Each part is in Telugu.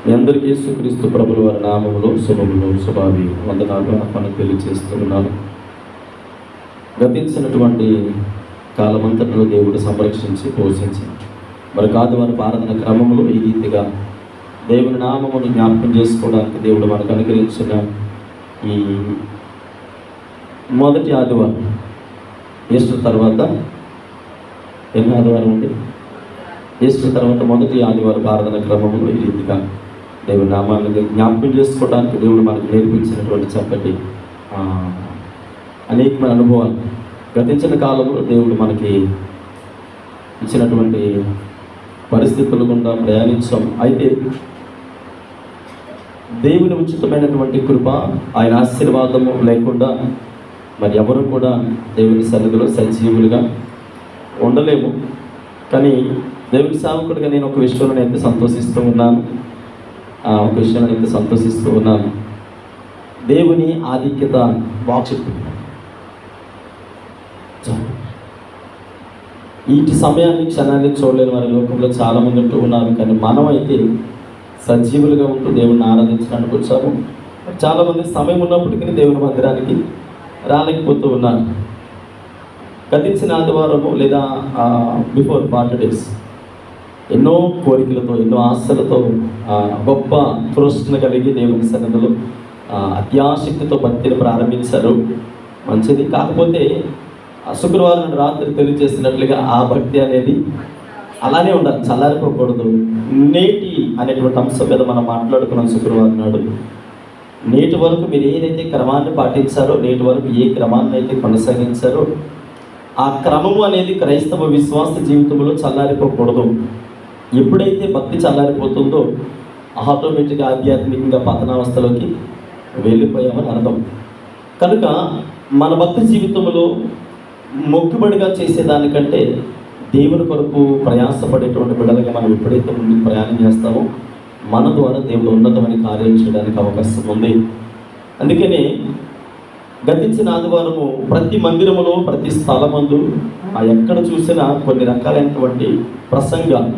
మీ అందరికీ యేసుక్రీస్తు ప్రభుల వారి నామములో శుభములు శుభావి వందనాలు మనకు తెలియజేస్తున్నాను. గతించినటువంటి కాలమంతటిలో దేవుడు సంరక్షించి పోషించి మరి ఆదివారం ఆరాధన క్రమంలో ఈ రీతిగా దేవుని నామమును జ్ఞాపకం చేసుకోవడానికి దేవుడు మనకు అనుగ్రహించిన ఈ మొదటి ఆదివారం, ఈస్టర్ తర్వాత ఎన్ని ఆదివారం ఉంది? ఈస్టర్ తర్వాత మొదటి ఆదివారం ఆరాధన క్రమంలో ఈ రీతిగా దేవుని నామాన్ని జ్ఞాపకం చేసుకోవడానికి దేవుడు మనకు నేర్పించినటువంటి చక్కటి అనేకమైన అనుభవాలు గతించిన కాలంలో దేవుడు మనకి ఇచ్చినటువంటి పరిస్థితుల గుండా ప్రయాణించాం. అయితే దేవుని ఉచితమైనటువంటి కృప, ఆయన ఆశీర్వాదము లేకుండా మరి ఎవరు కూడా దేవుని సన్నిధిలో సజీవులుగా ఉండలేము. కానీ దేవుని సేవకుడిగా నేను ఒక విషయంలో అయితే సంతోషిస్తూ ఉన్నాను. దేవుని ఆధిక్యత వీటి సమయాన్ని క్షణాన్ని చూడలేని వారి లోకంలో చాలామంది ఉంటూ ఉన్నారు. కానీ మనం అయితే సజీవులుగా ఉంటూ దేవుని ఆరాధించడానికి వచ్చాము. చాలామంది సమయం ఉన్నప్పటికీ దేవుని మందిరానికి రాలేకపోతూ ఉన్నారు. గతించిన ఆదివారము లేదా బిఫోర్ 40 days ఎన్నో కోరికలతో, ఎన్నో ఆశలతో, గొప్ప తృష్ణ కలిగి దేవుని సన్నిధిలో అత్యాశక్తితో భక్తిని ప్రారంభించారు. మంచిది. కాకపోతే శుక్రవారం రాత్రి తెలియజేసినట్లుగా ఆ భక్తి అనేది అలానే ఉండాలి, చల్లారిపోకూడదు. నేటి అనేటువంటి అంశం మీద మనం మాట్లాడుకున్నాం శుక్రవారం నాడు. నేటి వరకు మీరు ఏదైతే క్రమాన్ని పాటించారో, నేటి వరకు ఏ క్రమాన్ని అయితే కొనసాగించారో, ఆ క్రమము అనేది క్రైస్తవ విశ్వాస జీవితంలో చల్లారిపోకూడదు. ఎప్పుడైతే భక్తి చల్లారిపోతుందో ఆటోమేటిక్గా ఆధ్యాత్మికంగా పతనావస్థలోకి వెళ్ళిపోయామని అర్థం. కనుక మన భక్తి జీవితంలో మొక్కుబడిగా చేసేదానికంటే దేవుని కొరకు ప్రయాసపడేటువంటి బిడ్డలుగా మనం ఎప్పుడైతే ముందుకు ప్రయాణం చేస్తామో మన ద్వారా దేవుడు ఉన్నతమైన కార్యం చేయడానికి అవకాశం ఉంది. అందుకని గతించిన ఆదివారము ప్రతి మందిరములో, ప్రతి స్థలమందు ఎక్కడ చూసినా కొన్ని రకాలైనటువంటి ప్రసంగాలు.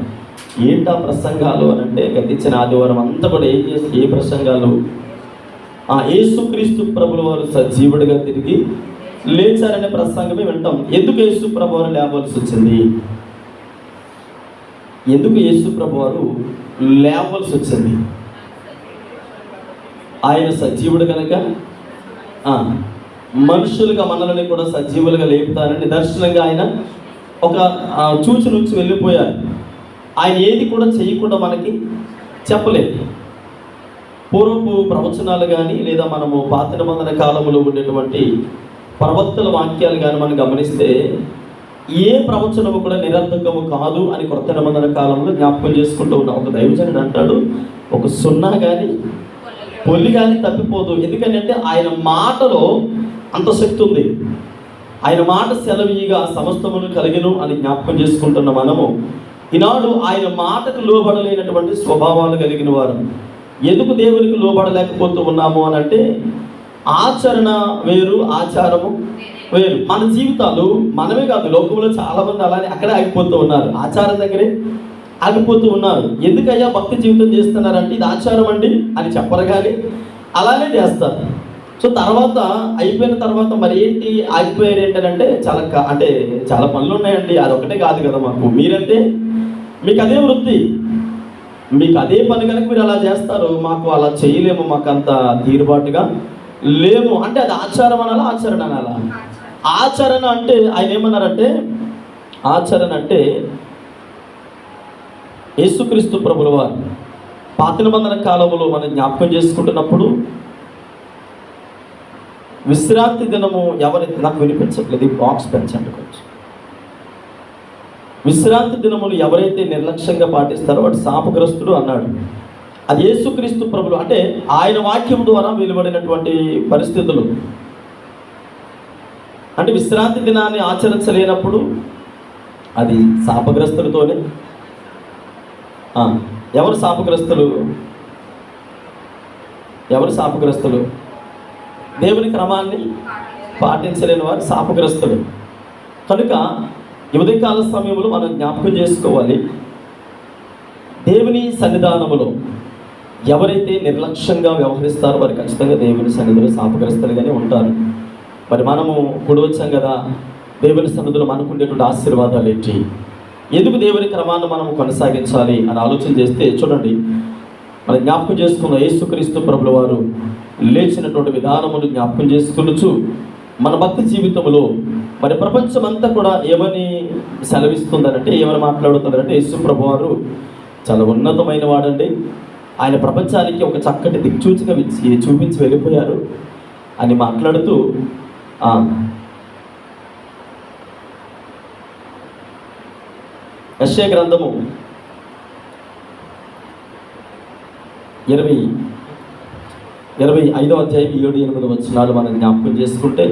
ఏంటా ప్రసంగాలు అని అంటే, గతించిన ఆదివారం అంతా కూడా ఏ ప్రసంగాలు? యేసుక్రీస్తు ప్రభుల వారు సజీవుడిగా తిరిగి లేచారనే ప్రసంగమే వింటాం. ఎందుకు యేసు ప్రభు వారు లేవలసి వచ్చింది? ఎందుకు యేసు ప్రభు వారు లేవలసి వచ్చింది? ఆయన సజీవుడు కనుక మనుషులుగా మనల్ని కూడా సజీవులుగా లేపుతారని నిదర్శనంగా ఆయన ఒక చూచి నుంచి వెళ్ళిపోయారు. ఆయన ఏది కూడా చేయకుండా మనకి చెప్పలేదు. పూర్వపు ప్రవచనాలు కానీ లేదా మనము పాత నిబంధన కాలంలో ఉండేటువంటి ప్రవక్తల వాక్యాలు కానీ మనం గమనిస్తే ఏ ప్రవచనము కూడా నిరర్థకము కాదు అని కొత్త నిబంధన కాలంలో జ్ఞాపకం చేసుకుంటూ ఉన్నాం. ఒక దైవజనుడు అంటాడు, ఒక సున్నా కానీ పొల్లి కానీ తప్పిపోదు. ఎందుకంటే ఆయన మాటలో అంత శక్తి ఉంది. ఆయన మాట సెలవీగా సమస్తమును కలిగిను అని జ్ఞాపకం చేసుకుంటున్న మనము ఈనాడు ఆయన మాటకు లోబడలేనటువంటి స్వభావాలు కలిగిన వారు. ఎందుకు దేవునికి లోబడలేకపోతూ ఉన్నాము అని అంటే, ఆచరణ వేరు, ఆచారము వేరు. మన జీవితాలు మనమే కాదు, లోకంలో చాలామంది అలానే అక్కడే ఆగిపోతూ ఉన్నారు, ఆచారం దగ్గరే ఆగిపోతూ ఉన్నారు. ఎందుకయ్యా భక్తి జీవితం చేస్తున్నారంటే ఇది ఆచారం అండి అని చెప్పరు, కానీ అలానే చేస్తారు. సో తర్వాత అయిపోయిన తర్వాత మరి ఏంటి ఆగిపోయారు ఏంటంటే, చాలా పనులు ఉన్నాయండి, అదొకటే కాదు కదా మాకు. మీరంటే మీకు అదే వృత్తి, మీకు అదే పని కనుక మీరు అలా చేస్తారు, మాకు అలా చేయలేము, మాకు అంత తీరుబాటుగా లేము అంటే అది ఆచారం అనాలా, ఆచరణ అనాలా? ఆచరణ అంటే ఆయన ఏమన్నారంటే, ఆచరణ అంటే యేసుక్రీస్తు ప్రభుల వారు పాత నిబంధన కాలంలో మనం జ్ఞాపకం చేసుకుంటున్నప్పుడు విశ్రాంతి దినము ఎవరైతే, నాకు వినిపించట్లేదు, బాక్స్ పెంచండి కొంచెం. విశ్రాంతి దినములు ఎవరైతే నిర్లక్ష్యంగా పాటిస్తారో వాడు శాపగ్రస్తుడు అన్నాడు. అది యేసుక్రీస్తు ప్రభులు అంటే ఆయన వాక్యం ద్వారా వెలువడినటువంటి పరిస్థితులు. అంటే విశ్రాంతి దినాన్ని ఆచరించలేనప్పుడు అది శాపగ్రస్తులతోనే. ఎవరు శాపగ్రస్తులు? దేవుని క్రమాన్ని పాటించలేని వారు శాపగ్రస్తులు. కనుక ఉదయకాల సమయంలో మనం జ్ఞాపకం చేసుకోవాలి, దేవుని సన్నిధానములో ఎవరైతే నిర్లక్ష్యంగా వ్యవహరిస్తారో వారు ఖచ్చితంగా దేవుని సన్నిధిలో శాపగ్రస్తులుగానే ఉంటారు. మరి మనము కూడి వచ్చాం కదా, దేవుని సన్నిధిలో మనకు ఉండేటువంటి ఆశీర్వాదాలు ఏంటి, ఎందుకు దేవుని క్రమాన్ని మనం కొనసాగించాలి అని ఆలోచన చేస్తే చూడండి, మనం జ్ఞాపకం చేసుకున్న యేసుక్రీస్తు ప్రభుల వారు లేచినటువంటి విధానమును జ్ఞాపకం చేసుకునొచ్చు మన భక్తి జీవితంలో మరి ప్రపంచమంతా కూడా ఏమని సెలవిస్తుందనంటే, ఏమని మాట్లాడుతుందంటే, యేసు ప్రభు వారు చాలా ఉన్నతమైన వాడండి, ఆయన ప్రపంచానికి ఒక చక్కటి దిక్సూచిగా చూపించి వెళ్ళిపోయారు అని మాట్లాడుతూ యెషయా గ్రంథము 25వ అధ్యాయం 7-8 వచనాలు మనం జ్ఞాపకం చేసుకుంటే,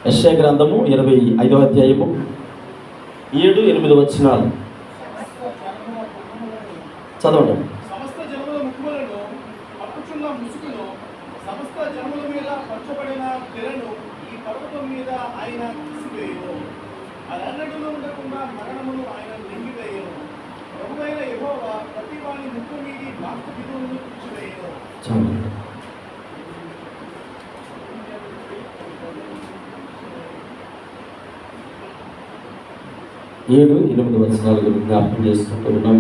యెషయా గ్రంథము 25వ అధ్యాయము 7-8 వచనాలు చదవండి. సమస్త జనముల ముక్కులను పట్టుచున్న ముసుగును, సమస్త జనముల మీద పరచబడిన తెరను ఈ పర్వతం మీద ఆయన తీసివేయును. అదన్నడులో ఉండకుండా మరణమును ఆయన నింగివేయును. ప్రభువైన యెహోవా ప్రతి వాని ముక్కు మీది వాక్కు బిందువులను తుడిచివేయును. 7-8 వచనాలు జ్ఞాపకం చేసుకుంటూ ఉన్నాం.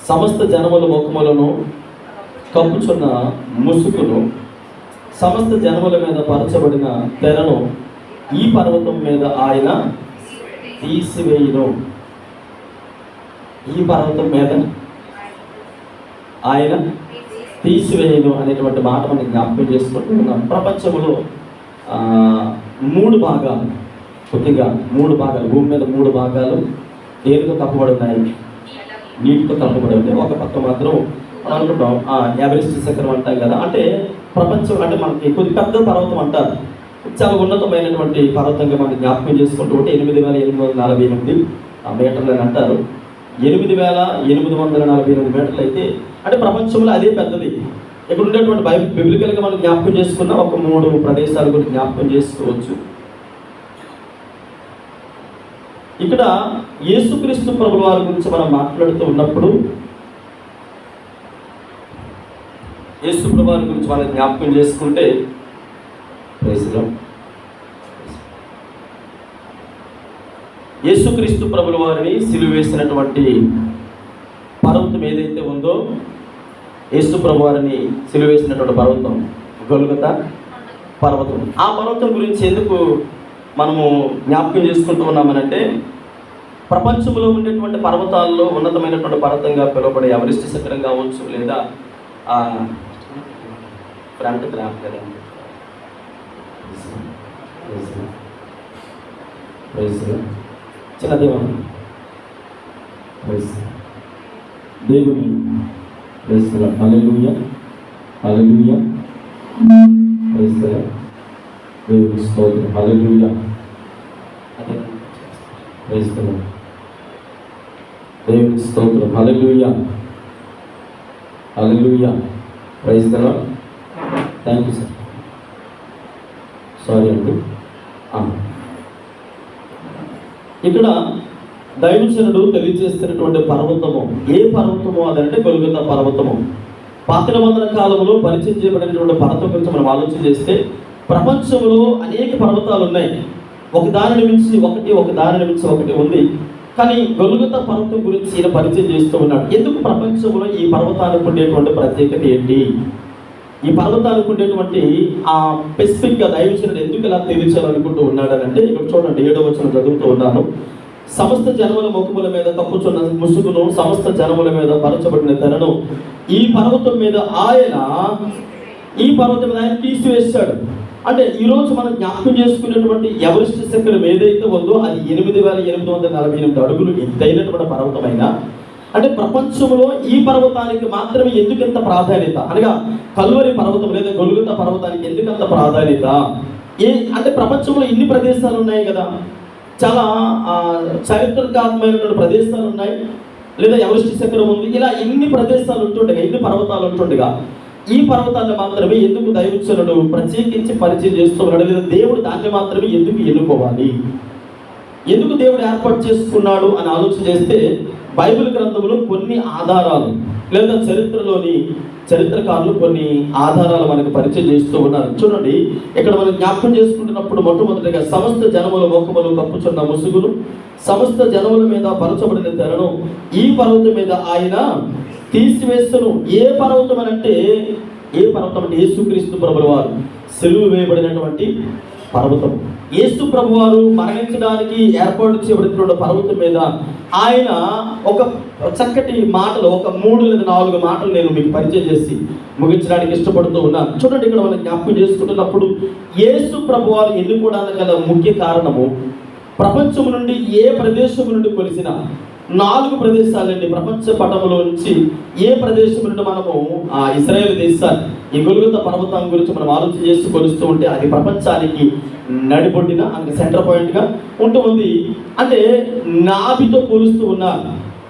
సమస్త జనముల ముఖములను కప్పుచున్న ముసుగును, సమస్త జనముల మీద పరచబడిన తెరను ఈ పర్వతం మీద ఆయన తీసివేయును. ఈ పర్వతం మీద ఆయన తీసివేయును అనేటువంటి మాట మనం జ్ఞాపకం చేసుకుంటూ ఉన్నాం. ప్రపంచంలో 3 భాగాలు, కొద్దిగా 3 భాగాలు, భూమి మీద 3 భాగాలు దేనితో కప్పబడి ఉన్నాయి, నీటితో కప్పబడి ఉంది. ఒక పక్క మాత్రం మనం అనుకుంటాం ఎవరెస్ట్ శిఖరం అంటాం కదా, అంటే ప్రపంచం అంటే మనకి కొద్ది పెద్ద పర్వతం అంటారు, చాలా ఉన్నతమైనటువంటి పర్వతంగా మనం జ్ఞాపకం చేసుకుంటూ ఉంటే 8,848 మీటర్లు అని అంటారు. 8,848 మీటర్లు అయితే అంటే ప్రపంచంలో అదే పెద్దది. ఇక్కడ ఉండేటువంటి బిబ్లికల్గా మనం జ్ఞాపకం చేసుకున్న ఒక 3 ప్రదేశాల గురించి జ్ఞాపకం చేసుకోవచ్చు. ఇక్కడ యేసుక్రీస్తు ప్రభుల వారి గురించి మనం మాట్లాడుతూ ఉన్నప్పుడు యేసు ప్రభు వారి గురించి మనం జ్ఞాపకం చేసుకుంటే, యేసుక్రీస్తు ప్రభుల వారిని సిలువ వేసినటువంటి పర్వతం ఏదైతే ఉందో, యేసు ప్రభు వారిని సిలువ వేసినటువంటి పర్వతం గొల్గొతా పర్వతం. ఆ పర్వతం గురించి ఎందుకు మనము జ్ఞాపకం చేసుకుంటూ ఉన్నామనంటే, ప్రపంచంలో ఉండేటువంటి పర్వతాల్లో ఉన్నతమైనటువంటి పర్వతంగా పిలువబడే ఎవరెస్ట్ శిఖరం కావచ్చు, లేదా ఫ్రంట్ గ్రాఫ్ కదండి, చిన్న దేవుని హల్లెలూయా హల్లెలూయా దేవుని స్తోత్రం హల్లెలూయా దేవుని స్తోత్రం hallelujah hallelujah praise the lord. Thank you sir, sorry అండి. ఇక్కడ దైవజనుడు తెలియజేస్తున్నటువంటి పర్వతము ఏ పర్వతము అదంటే గొల్గొతా పర్వతము. పాత నిబంధన కాలంలో పరిచయం చేయబడినటువంటి పర్వతం గురించి మనం ఆలోచన చేస్తే ప్రపంచంలో అనేక పర్వతాలు ఉన్నాయి, ఒకదానిని మించి ఒకటి ఉంది. కానీ గొల్గొతా పర్వతం గురించి ఈయన పరిచయం చేస్తూ ఉన్నాడు. ఎందుకు ప్రపంచంలో ఈ పర్వతానికి ఉండేటువంటి ప్రత్యేకత ఏంటి, ఈ పర్వతానికి ఉండేటువంటి స్పెసిఫిక్గా దైవజనుడు ఎందుకు ఇలా తెలియచాలనుకుంటూ ఉన్నాడు అంటే, ఇక్కడ చూడండి 7వ వచనం చదువుతూ ఉన్నాను. సమస్త జనముల ముఖముల మీద కప్పుచున్న ముసుగును, సమస్త జనముల మీద పరచబడిన తెరను ఈ పర్వతం మీద ఆయన తీసివేశాడు. అంటే ఈరోజు మనం జ్ఞాపకం చేసుకునేటువంటి ఎవరెస్ట్ శిఖరం ఏదైతే ఉందో అది 8,848 అడుగులు ఎత్తైనటువంటి పర్వతమైన, అంటే ప్రపంచంలో ఈ పర్వతానికి మాత్రమే ఎందుకంత ప్రాధాన్యత, అనగా కల్వరి పర్వతం లేదా గొల్గొతా పర్వతానికి ఎందుకంత ప్రాధాన్యత అంటే ప్రపంచంలో ఇన్ని ప్రదేశాలు ఉన్నాయి కదా, చాలా చారిత్రాత్మకమైనటువంటి ప్రదేశాలు ఉన్నాయి, లేదా ఎవరెస్ట్ శిఖరం ఉంది, ఇలా ఇన్ని ప్రదేశాలు ఉంటుండగా, ఇన్ని పర్వతాలు ఉంటుండగా ఈ పర్వతాన్ని మాత్రమే ఎందుకు దైవజనుడు ప్రత్యేకించి పరిచయం చేస్తూ ఉన్నాడు, లేదా దేవుడు దాన్ని మాత్రమే ఎందుకు ఎన్నుకోవాలి, ఎందుకు దేవుడు ఏర్పాటు చేసుకున్నాడు అని ఆలోచన చేస్తే బైబిల్ గ్రంథంలో కొన్ని ఆధారాలు లేదా చరిత్రకారులు కొన్ని ఆధారాలు మనకు పరిచయం చేస్తూ ఉన్నారు. చూడండి, ఇక్కడ మనం జ్ఞాపకం చేసుకుంటున్నప్పుడు మొట్టమొదటిగా సమస్త జనముల మోకములు కప్పుచున్న ముసుగులు, సమస్త జనముల మీద పరచబడిన తెరను ఈ పర్వతం మీద ఆయన తీసివేస్తును. ఏ పర్వతం అంటే యేసుక్రీస్తు ప్రభుల వారు సిలువ వేయబడినటువంటి పర్వతం. యేసు ప్రభు వారు మరణించడానికి ఏర్పాటు చేయబడినటువంటి పర్వతం మీద ఆయన ఒక చక్కటి మాటలు, ఒక 3 లేదా 4 మాటలు నేను మీకు పరిచయం చేసి ముగించడానికి ఇష్టపడుతూ ఉన్నాను. చూడండి, ఇక్కడ మనం జ్ఞాపకం చేసుకుంటున్నప్పుడు యేసు ప్రభు వారు ఎన్నుకోవడానికి గల ముఖ్య కారణము, ప్రపంచం నుండి ఏ ప్రదేశం నుండి కొలిసిన 4 ప్రదేశాలండి. ప్రపంచ పటములో నుంచి ఏ ప్రదేశం నుండి మనము ఇశ్రాయేలు దేశాన్ని ఈ గొల్గొతా పర్వతం గురించి మనం ఆలోచన చేసి కొలుస్తూ ఉంటే అది ప్రపంచానికి నడిబొడ్డిన అందుకే సెంటర్ పాయింట్గా ఉంటుంది. అంటే నాభితో పోలుస్తూ ఉన్నారు.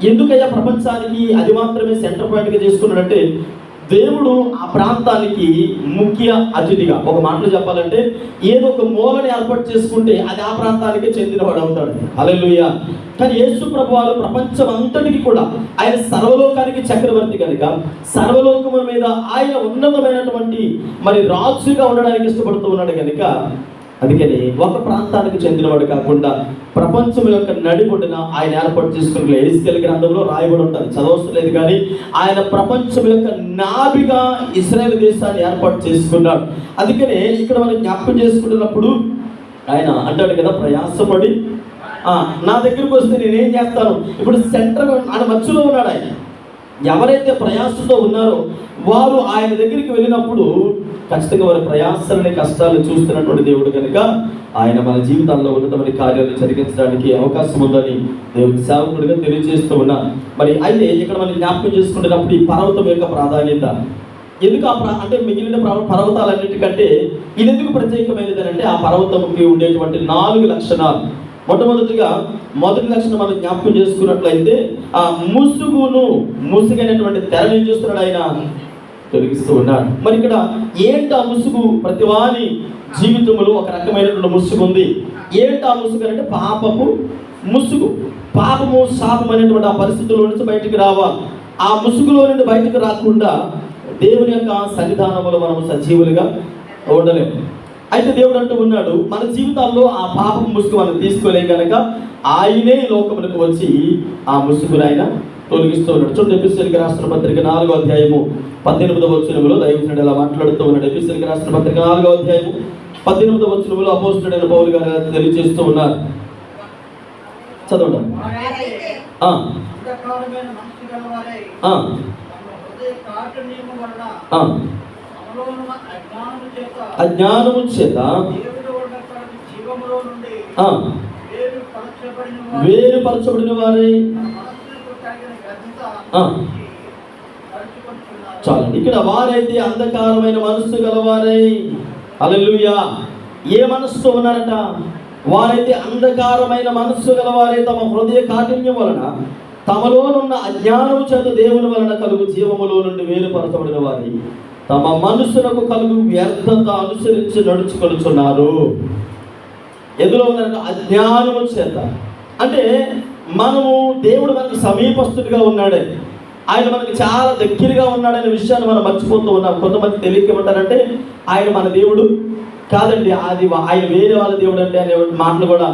ఎందుకయ్యా ప్రపంచానికి అది మాత్రమే సెంటర్ పాయింట్గా చేసుకున్నాడంటే, దేవుడు ఆ ప్రాంతానికి ముఖ్య అతిథిగా, ఒక మాటలో చెప్పాలంటే ఏదో ఒక మూలని ఏర్పాటు చేసుకుంటే అది ఆ ప్రాంతానికి చెందినవాడు అవుతాడు. హల్లెలూయా. కానీ యేసు ప్రభు వారు ప్రపంచం అంతటికి కూడా ఆయన సర్వలోకానికి చక్రవర్తి కనుక సర్వలోకము మీద ఆయన ఉన్నతమైనటువంటి రాజుగా ఉండడానికి ఇష్టపడుతూ ఉన్నాడు కనుక అందుకని ఒక ప్రాంతానికి చెందినవాడు కాకుండా ప్రపంచం యొక్క నడిబొడ్డున ఆయన ఏర్పాటు చేసుకున్న ఎహెజ్కేలు గ్రంథంలో రాయబడి ఉంటుంది, చదవవసరం లేదు. కానీ ఆయన ప్రపంచం యొక్క నాభిగా ఇశ్రాయేలు దేశాన్ని ఏర్పాటు చేసుకున్నాడు. అందుకనే ఇక్కడ మనం జ్ఞాపకం చేసుకుంటున్నప్పుడు ఆయన అంటాడు కదా, ప్రయాసపడి నా దగ్గరకు వస్తే నేనేం చేస్తాను. ఇప్పుడు సెంటర్ ఆయన మధ్యలో ఉన్నాడు. ఆయన ఎవరైతే ప్రయాసంతో ఉన్నారో వారు ఆయన దగ్గరికి వెళ్ళినప్పుడు ఖచ్చితంగా వారి ప్రయాసాలని కష్టాలను చూస్తున్నటువంటి దేవుడు కనుక ఆయన మన జీవితాల్లో ఉన్నతమైన కార్యాలు జరిగించడానికి అవకాశం ఉందని దేవుడి సేవకుడిగా తెలియజేస్తూ ఉన్నా. అయితే ఇక్కడ మనం జ్ఞాపకం చేసుకుంటున్నప్పుడు ఈ పర్వతం యొక్క ప్రాధాన్యత ఎందుకు అంటే మిగిలిన పర్వతాలన్నిటికంటే ఇది ఎందుకు ప్రత్యేకమైనది అంటే ఆ పర్వతంకి ఉండేటువంటి 4 లక్షణాలు. మొదటి లక్షణం మనం జ్ఞాపకం చేసుకున్నట్లయితే ఆ ముసుగైనటువంటి తెరను ఏం చేస్తున్నాడు, ఆయన తొలగిస్తూ ఉన్నాడు. ఇక్కడ ఏంటి ఆ ముసుగు? ప్రతి వాని జీవితంలో ఒక రకమైనటువంటి ముసుగు ఉంది. ఏంటి ఆ ముసుగు అంటే పాపపు ముసుగు. పాపము శాపమైనటువంటి ఆ పరిస్థితుల్లో నుంచి బయటికి రావాలి. ఆ ముసుగులో నుండి బయటకు రాకుండా దేవుని యొక్క సన్నిధానంలో మనము సజీవులుగా ఉండలేము. అయితే దేవుడు అంటూ ఉన్నాడు, మన జీవితాల్లో ఆ పాపం ముసుగు మనం తీసుకోలేం కనుక ఆయనే లోకములకు వచ్చి ఆ ముసుగును ఆయన తొలగిస్తూ ఉన్నాడు. చూడండి, ఎఫెసీయులకు రాసిన పత్రిక 4వ అధ్యాయము 18వ వచనములో దైవజనుడు ఎలా మాట్లాడుతూ ఉన్నాడు. ఎఫెసీయులకు రాసిన పత్రిక 4వ అధ్యాయము 18వ వచనములో అపోస్తలుడైన పౌలు గారు తెలియజేస్తూ ఉన్నారు. చదవండి. అజ్ఞానము చేత వేరుపరచబడిన వారై చాలండి. ఇక్కడ వారైతే అంధకారమైన మనస్సు గలవారై, హల్లెలూయా. ఏ మనస్సుతో ఉన్నారట? వారైతే అంధకారమైన మనస్సు గలవారై తమ హృదయ కాఠిన్యం వలన తమలోనున్న అజ్ఞానము చేత దేవుని వలన కలుగు జీవములో నుండి వేరుపరచబడిన వారి తమ మనస్సులకు కలుగు వ్యర్థత అనుసరించి నడుచుకొనుచున్నారు. ఎందులో ఉన్నారంటే అజ్ఞానము చేత. అంటే మనము దేవుడు మనకు సమీపస్తుడిగా ఉన్నాడే, ఆయన మనకి చాలా దగ్గరగా ఉన్నాడనే విషయాన్ని మనం మర్చిపోతూ ఉన్నాం. కొంతమంది తెలియకేమంటారంటే ఆయన మన దేవుడు కాదండి, అది ఆయన వేరే వాళ్ళ దేవుడు అంటే అనే మాటలు కూడా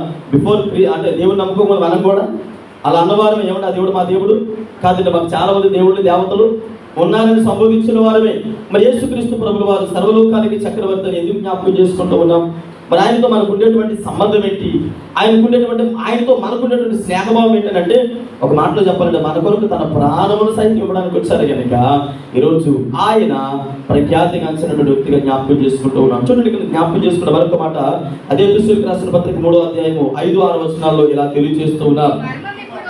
అంటే దేవుడు నమ్ముకోమని మనం కూడా అలా అన్నవారమే. ఏమంటే ఆ దేవుడు మా దేవుడు కాదండి, మాకు చాలా మంది దేవుళ్ళు దేవతలు ఉన్నారని సంబోధించిన వారమే. యేసుక్రీస్తు ప్రభుల వారు సర్వలోకానికి చక్రవర్తి అని ఎందుకు జ్ఞాపకం చేసుకుంటూ ఉన్నాం? ఆయనతో మనకు ఉండేటువంటి సంబంధం ఏంటి? ఆయనతో మనకున్నటువంటి స్నేహభావం ఏంటంటే ఒక మాటలో చెప్పాలంటే మన కొరకు తన ప్రాణమును సైతం ఇవ్వడానికి వచ్చారు కనుక ఈరోజు ఆయన ప్రఖ్యాతిగాంచినటువంటి వ్యక్తిగా జ్ఞాపకం చేసుకుంటూ ఉన్నాం. చూడండి, ఇక్కడ జ్ఞాపకం చేసుకున్న మరొక మాట అదే ఎఫెసీయులకు రాసిన పత్రిక 3వ అధ్యాయము 5-6 వచనాల్లో ఇలా తెలియజేస్తూ ఉన్నారు.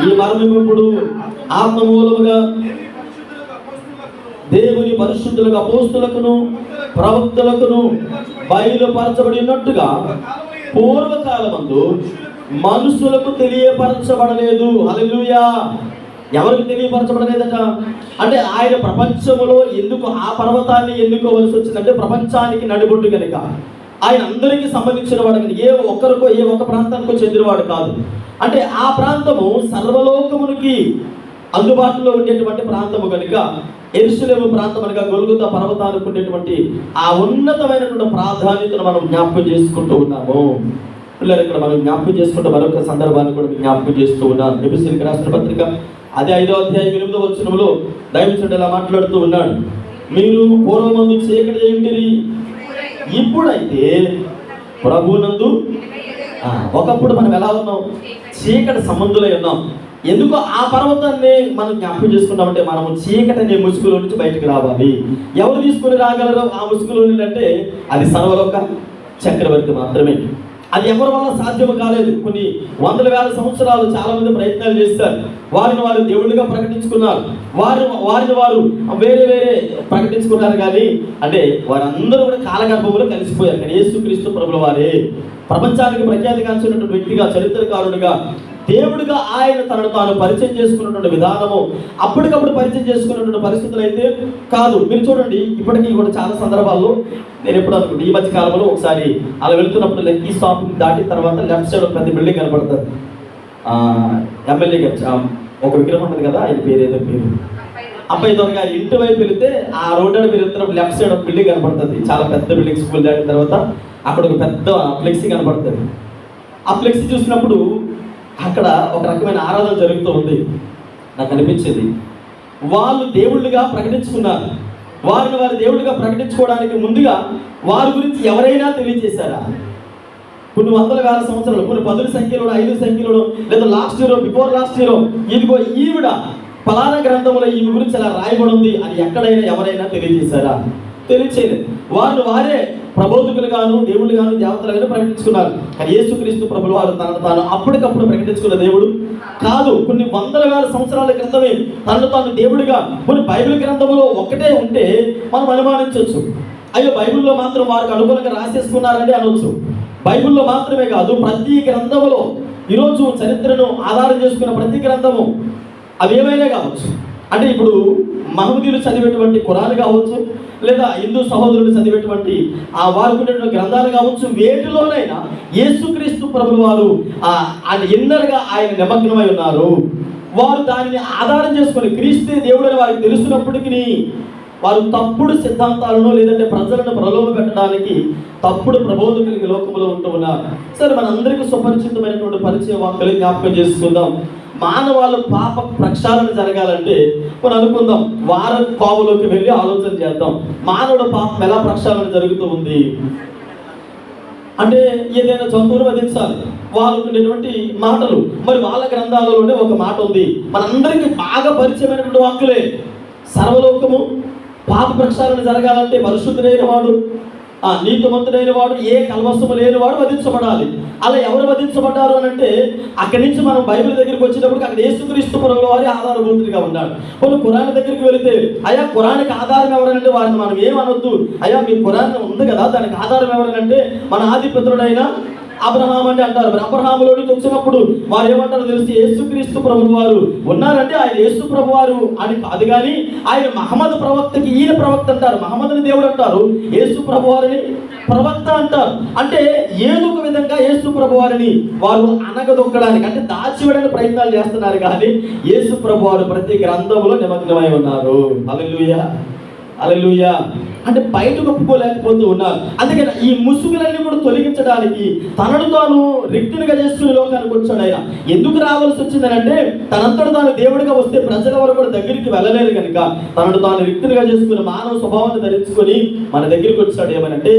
ఈ మర్మమిప్పుడు ఆత్మ మూలముగా దేవుని పరిశుద్ధులకు అపోస్తులకును ప్రవక్తలకును బయలుపరచబడి ఉన్నట్టుగా పూర్వకాలమందు మనుషులకు తెలియపరచబడలేదు. హల్లెలూయా. ఎవరికి తెలియపరచబడలేదట? అంటే ఆయన ప్రపంచంలో ఎందుకు ఆ పర్వతాన్ని ఎన్నుకోవలసి వచ్చిందంటే ప్రపంచానికి నడిబొట్టు కనుక ఆయన అందరికీ సంబంధించిన వాడు, ఏ ఒక్కరికో ఏ ఒక్క ప్రాంతానికో చెందినవాడు కాదు. అంటే ఆ ప్రాంతము సర్వలోకమునికి అందుబాటులో ఉండేటువంటి ప్రాంతము కనుక యెరూషలేము ప్రాంతం అనగా గొల్గొతా పర్వతానికి ఉండేటువంటి ఆ ఉన్నతమైనటువంటి ప్రాధాన్యతను మనం జ్ఞాపకం చేసుకుంటూ ఉన్నాము. పిల్లలు ఇక్కడ మనం జ్ఞాపకం చేసుకుంటే మరొక సందర్భాన్ని కూడా జ్ఞాపకం చేస్తూ ఉన్నాం. ఎఫెసీయులకు రాసిన పత్రిక అదే 5వ అధ్యాయం 8వ వచనంలో దైవజనుడు ఇలా మాట్లాడుతూ ఉన్నాడు, మీరు పూర్వమందు చీకటి చేయుండిరి, ఇప్పుడైతే ప్రభువునందు. ఒకప్పుడు మనం ఎలా ఉన్నాం? చీకటి సంబంధులై ఉన్నాం. ఎందుకో ఆ పర్వతాన్ని మనం జ్ఞాపకం చేసుకున్నామంటే మనము చీకటి అనే ముసుగులో నుంచి బయటకు రావాలి. ఎవరు తీసుకొని రాగలరు ఆ ముసుగులో నుండి అంటే అది సర్వలోక చక్రవర్తి మాత్రమే. అది ఎవరి వల్ల సాధ్యము కాలేదు. కొన్ని వందల వేల సంవత్సరాలు చాలా మంది ప్రయత్నాలు చేస్తారు. వారిని వారు దేవుళ్ళుగా ప్రకటించుకున్నారు, వారిని వారు వేరే ప్రకటించుకున్నారు. కానీ అంటే వారందరూ కూడా కాలగర్భంలో కలిసిపోయారు. కానీ యేసుక్రీస్తు ప్రభుల వారే ప్రపంచానికి ప్రఖ్యాతిగాంచినటువంటి వ్యక్తిగా, చరిత్రకారుడిగా, దేవుడిగా ఆయన తనను తాను పరిచయం చేసుకున్నటువంటి విధానము అప్పటికప్పుడు పరిచయం చేసుకున్నటువంటి పరిస్థితులు అయితే కాదు. మీరు చూడండి, ఇప్పటికీ కూడా చాలా సందర్భాల్లో నేను ఎప్పుడు అనుకుంటే ఈ మధ్య కాలంలో ఒకసారి అలా వెళ్తున్నప్పుడు లక్కీ షాపింగ్ దాటిన తర్వాత లెఫ్ట్ సైడ్ ఒక పెద్ద బిల్డింగ్ కనపడుతుంది. ఎమ్మెల్యే గారు ఒక విగ్రహం ఉంటుంది కదా, ఆయన పేరు ఏదో పేరు అబ్బాయి దొరగా ఇంటి వైపు వెళితే ఆ రోడ్డు మీరు వెళ్తున్నప్పుడు లెఫ్ట్ సైడ్ ఒక బిల్డింగ్ కనపడుతుంది. చాలా పెద్ద బిల్డింగ్. స్కూల్ దాటిన తర్వాత అక్కడ ఒక పెద్ద ఫ్లెక్సీ కనపడుతుంది. ఆ ఫ్లెక్సీ చూసినప్పుడు అక్కడ ఒక రకమైన ఆరాధన జరుగుతూ ఉంది. నాకు అనిపించింది వాళ్ళు దేవుళ్ళుగా ప్రకటించుకున్నారు. వారిని వారు దేవుళ్ళుగా ప్రకటించుకోవడానికి ముందుగా వారి గురించి ఎవరైనా తెలియజేశారా? కొన్ని వందల వేల సంవత్సరాలు, కొన్ని 10 సంఖ్యలో 5 సంఖ్యలో, లేదా last year before last year ఇదిగో ఈవిడ ఫలానా గ్రంథంలో ఈమె గురించి అలా రాయబడి ఉంది అని ఎక్కడైనా ఎవరైనా తెలియజేశారా? తెలియచేయలేదు. వారే ప్రబోధకులుగాను, దేవుళ్ళుగాను, దేవతలుగాను ప్రకటించుకున్నారు. కానీ యేసుక్రీస్తు ప్రభులు వారు తనను తాను అప్పటికప్పుడు ప్రకటించుకున్న దేవుడు కాదు. కొన్ని వందల వేల సంవత్సరాల క్రితమే తనను తాను దేవుడిగా, కొన్ని బైబిల్ గ్రంథంలో ఒక్కటే ఉంటే మనం అనుమానించవచ్చు. అయ్యో బైబిల్లో మాత్రం వారికి అనుకూలంగా రాసేసుకున్నారండి అనొచ్చు. బైబిల్లో మాత్రమే కాదు, ప్రతి గ్రంథములో ఈరోజు చరిత్రను ఆధారం చేసుకున్న ప్రతి గ్రంథము అవి ఏమైనా కావచ్చు. అంటే ఇప్పుడు మహమ్మదీయులు చదివేటువంటి ఖురాన్ కావచ్చు, లేదా హిందూ సహోదరులు చదివేటువంటి ఆ వారికి ఉన్నటువంటి గ్రంథాలు కావచ్చు, వేటిలోనైనా యేసుక్రీస్తు ప్రభులు వారు ఆయన ఇన్నర్గా ఆయన నిమగ్నమై ఉన్నారు. వారు దానిని ఆధారం చేసుకొని క్రీస్తే దేవుడని వారికి తెలుసున్నప్పటికీ వారు తప్పుడు సిద్ధాంతాలను, లేదంటే ప్రజలను ప్రలోభ పెట్టడానికి తప్పుడు ప్రబోధకులకి లోకంలో ఉంటూ ఉన్నారు. సరే, మనందరికీ సుపరిచితమైనటువంటి పరిచయ వాక్యాలు జ్ఞాపకం చేసుకుందాం. మానవాళ్ళు పాప ప్రక్షాళన జరగాలంటే మనం అనుకుందాం, వారం కోవలోకి వెళ్ళి ఆలోచన చేద్దాం. మానవుడు పాపం ఎలా ప్రక్షాళన జరుగుతూ ఉంది అంటే ఏదైనా జంతువును వధించాలి. వాళ్ళకు ఉండేటువంటి మాటలు, మరి వాళ్ళ గ్రంథాలలోనే ఒక మాట ఉంది, మనందరికీ బాగా పరిచయమైనటువంటి వాక్కులే. సర్వలోకము పాప ప్రక్షాళన జరగాలంటే పరిశుద్ధుడైన వాడు, నీతిమంతుడైన వాడు, ఏ కల్మషము లేని వాడు వధించబడాలి. అలా ఎవరు వధించబడ్డారు అని అంటే అక్కడి నుంచి మనం బైబిల్ దగ్గరికి వచ్చినప్పుడు అక్కడ యేసుక్రీస్తు ప్రభువు వారి ఆధారభూతుడిగా ఉన్నాడు. కొన్ని ఖురాన్ దగ్గరికి వెళితే అయ్యా ఖురాన్కి ఆధారం ఎవరనంటే వారిని మనం ఏమనొద్దు. అయ్యా మీ ఖురాన్ ఉంది కదా, దానికి ఆధారం ఎవరనంటే మన ఆది పితరుడైన అబ్రహాం అని అంటారు. మరి అబ్రహాములోనికి వచ్చినప్పుడు వారు ఏమంటారో తెలిసి యేసుక్రీస్తు ప్రభువు వారు ఉన్నారంటే ఆయన యేసు ప్రభు వారు అని కాదు, కానీ ఆయన మహమ్మద్ ప్రవక్తకి ఈయన ప్రవక్త అంటారు, మహమ్మద్ని దేవుడు అంటారు, యేసు ప్రభు వారిని ప్రవక్త అంటారు. అంటే ఏదో ఒక విధంగా యేసు ప్రభు వారిని వారు అనగదొక్కడానికి, అంటే దాచివేయడానికి ప్రయత్నాలు చేస్తున్నారు. కానీ యేసు ప్రభు వారు ప్రతి గ్రంథంలో నిమగ్నమై ఉన్నారు. హల్లెలూయా, హల్లెలూయా. అంటే బయటకు ఒప్పుకోలేకపోతూ ఉన్నారు. అందుకని ఈ ముసుగులన్నీ కూడా తొలగించడానికి తనను తాను రిక్తునిగా చేసుకునే లోకానికి వచ్చాడు ఆయన. ఎందుకు రావాల్సి వచ్చిందనంటే తనంతట తాను దేవుడిగా వస్తే ప్రజల వరకు కూడా దగ్గరికి వెళ్ళలేరు కనుక తనను తాను రిక్తునిగా చేసుకుని మానవ స్వభావాన్ని ధరించుకొని మన దగ్గరికి వచ్చాడు. ఏమనంటే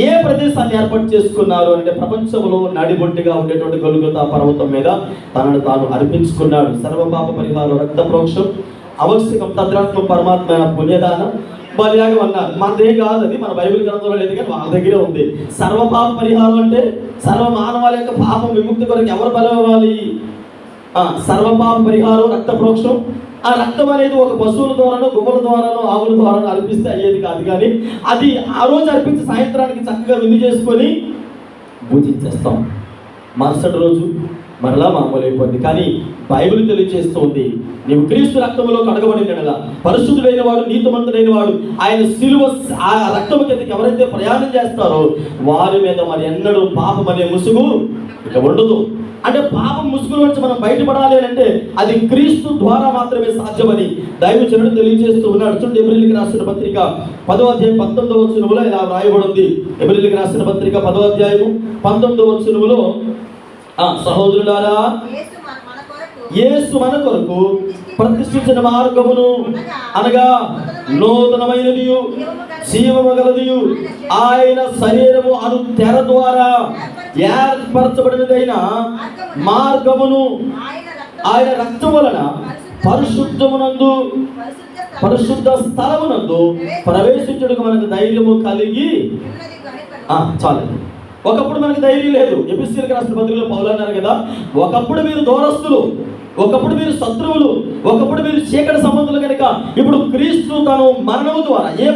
ఏ ప్రదేశాన్ని ఏర్పాటు చేసుకున్నారు అంటే ప్రపంచంలో నడిబొడ్డిగా ఉండేటువంటి గొల్గొతా పర్వతం మీద తనను తాను అర్పించుకున్నాడు. సర్వపాప పరిహారం, రక్త ప్రోక్షం, అవశ్యకం, తద్రాత్మ పరమాత్మ పుణ్యదానం, బలియాగం అన్నారు. మనదే కాదు, అది మన బైబిల్ గ్రంథంలో లేదు, కానీ వాళ్ళ దగ్గరే ఉంది. సర్వపాప పరిహారం అంటే సర్వ మానవాళి యొక్క పాపం విముక్తి కొరకు ఎవరు బలి అవ్వాలి? సర్వపాప పరిహారం, రక్త ప్రోక్షం. ఆ రక్తం అనేది ఒక పశువుల ద్వారానో, గువ్వల ద్వారానో, ఆవుల ద్వారానో అర్పిస్తే అయ్యేది కాదు. కానీ అది ఆ రోజు అర్పించి సాయంత్రానికి చక్కగా విందు చేసుకొని పూజించేస్తాం. మరుసటి రోజు మరలా మామూలు అయిపోద్ది. కానీ బైబిల్ తెలియజేస్తుంది, నీవు క్రీస్తు రక్తములో కడగబడిన పరిశుద్ధుడైన వాడు, నీతిమంతుడైన వాడు ఆయన సిలువ ఆ రక్తము కిందకి ఎవరైతే ప్రయాణం చేస్తారో వారి మీద మరి ఎన్నడూ పాపం అనే ముసుగు ఇక ఉండదు. అంటే పాపం ముసుగుల నుంచి మనం బయటపడాలి అంటే అది క్రీస్తు ద్వారా మాత్రమే సాధ్యమని దైవజనుడు తెలియజేస్తూ ఉన్నాడు. చూడండి, ఎబ్రిల్కి రాసిన పత్రిక 10వ అధ్యాయం 19వ వచనములో ఇలా వ్రాయబడింది. ఎబ్రిల్కి రాసిన పత్రిక 10వ అధ్యాయం 19వ వచనములో, సహోదరులారా, యేసు మన కొరకు ప్రతిష్ఠించిన మార్గమును అనగా నూతనమైనది జీవము గలదియు ఆయన శరీరము అను తెర ద్వారా ఏర్పరచబడినదైన మార్గమును ఆయన రక్తం వలన పరిశుద్ధ స్థలమునందు ప్రవేశించుటకు మనకు ధైర్యము కలిగి చాలు. ఒకప్పుడు మనకి ధైర్యం లేదు. ఎఫెసీయులకు రాసిన పత్రికలో పౌలు అన్నారు కదా, ఒకప్పుడు మీరు దూరస్తులు, ఒకప్పుడు మీరు శత్రువులు, ఒకప్పుడు మీరు చీకటి సంబంధులు కనుక ఇప్పుడు క్రీస్తు తను మరణము ద్వారా ఏ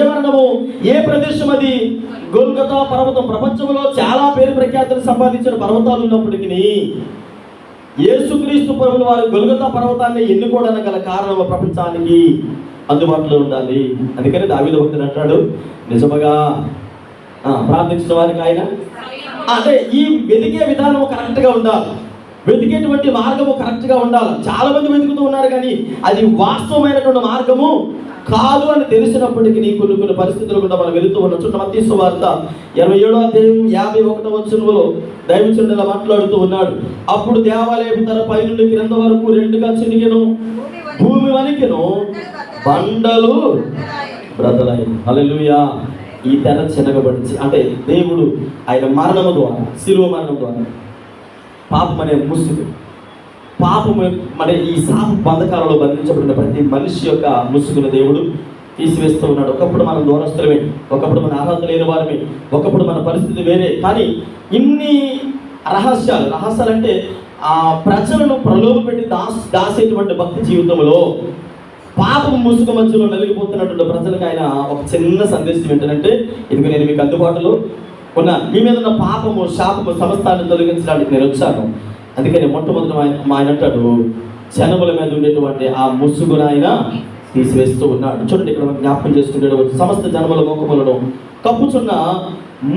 మరణము, ఏ ప్రదేశం అది? గొల్గొతా పర్వతం. ప్రపంచంలో చాలా పేరు ప్రఖ్యాతులు సంపాదించిన పర్వతాలు ఉన్నప్పటికీ యేసుక్రీస్తు ప్రభువుల వారు గొల్గొతా పర్వతాన్ని ఎన్నుకోవడానికి గల కారణం ప్రపంచానికి అందుబాటులో ఉండాలి. అందుకని దావీదు భక్తుడు అంటాడు, నిజముగా ప్రార్థించిన వారికి ఆయన అంటే ఈ వెతికే విధానము కరెక్ట్గా ఉండాలి, వెతికేటువంటి మార్గము కరెక్ట్గా ఉండాలి. చాలా మంది వెతుకుతూ ఉన్నారు కానీ అది వాస్తవమైనటువంటి మార్గము కాదు అని తెలిసినప్పటికీ కొన్ని పరిస్థితులు కూడా మనం వెళుతూ ఉన్నాం. చుట్టూ మత్తయి సువార్త 27వ అధ్యాయం 51వ వచనంలో దైవజనుడు ఇలా మాట్లాడుతూ ఉన్నాడు. అప్పుడు దేవాలయపు తెర పైనుండి క్రింద వరకు రెండుగా చినిగెను, భూమి వణికెను, బండలు బ్రదలాయెను. హల్లెలూయా. ఈ తెర చినగబడి అంటే దేవుడు ఆయన మరణము ద్వారా, శిలువ మరణం ద్వారా పాపం అనే ముసుగు, పాపం అనే ఈ శాప బంధకాలలో బంధించబడిన ప్రతి మనిషి యొక్క ముసుగును దేవుడు తీసివేస్తూ ఉన్నాడు. ఒకప్పుడు మనం దూరస్తులమే, ఒకప్పుడు మన అర్హత లేని వారమే, ఒకప్పుడు మన పరిస్థితి వేరే. కానీ ఇన్ని రహస్యాలు అంటే ఆ ప్రజలను ప్రలోభ పెట్టి దాసేటువంటి భక్తి జీవితంలో పాపం ముసుగు మధ్యలో నలిగిపోతున్నటువంటి ప్రజలకు ఆయన ఒక చిన్న సందేశం ఏంటంటే, ఇదిగో నేను మీకు అందుబాటులో ఉన్నా, మీ మీద ఉన్న పాపము శాపము సమస్తాన్ని తొలగించడానికి నేను వచ్చాను. అందుకని మొట్టమొదటి ఆయన అంటాడు, జనముల మీద ఉండేటువంటి ఆ ముసుగును ఆయన తీసివేస్తూ ఉన్నాడు. చూడండి, ఇక్కడ మనం జ్ఞాపకం చేసుకునేటువంటి సమస్త జనముల ముఖములను కప్పుచున్న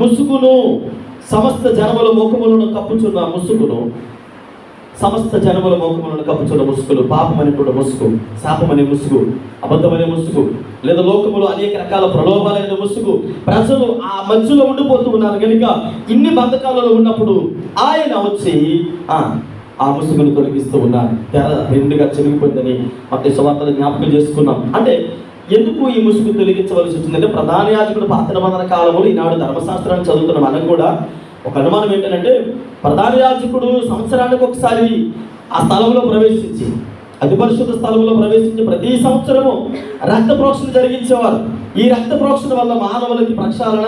ముసుగును, సమస్త జనముల ముఖములను కప్పుచున్న ముసుగును, సమస్త జనముల మోకములను కప్పుచున్న ముసుగులు, పాపం అనేటువంటి ముసుగు, శాపం అనే ముసుగు, అబద్ధం అనే ముసుగు, లేదా లోకములో అనేక రకాల ప్రలోభాలైన ముసుగు, ప్రజలు ఆ మధ్యలో ఉండిపోతూ ఉన్నారు కనుక ఇన్ని బంధకాలలో ఉన్నప్పుడు ఆయన వచ్చి ఆ ముసుగును తొలగిస్తూ ఉన్నారు. తెర రెండుగా చిరిగిపోయిందని మత్తయి సువార్తలో జ్ఞాపకం చేసుకున్నాం. అంటే ఎందుకు ఈ ముసుగు తొలగించవలసి వచ్చిందంటే, ప్రధాన యాజకుడు పాత నిబంధన కాలంలో ఈనాడు ధర్మశాస్త్రాన్ని చదువుతున్న మనకు కూడా ఒక అనుమానం ఏంటంటే, ప్రధాన యాజకుడు సంవత్సరానికి ఒకసారి ఆ స్థలంలో ప్రవేశించి, అతి పరిశుద్ధ స్థలంలో ప్రవేశించి ప్రతి సంవత్సరము రక్త ప్రోక్షణ జరిగించేవారు. ఈ రక్త ప్రోక్షణ వల్ల మానవులకి ప్రక్షాళన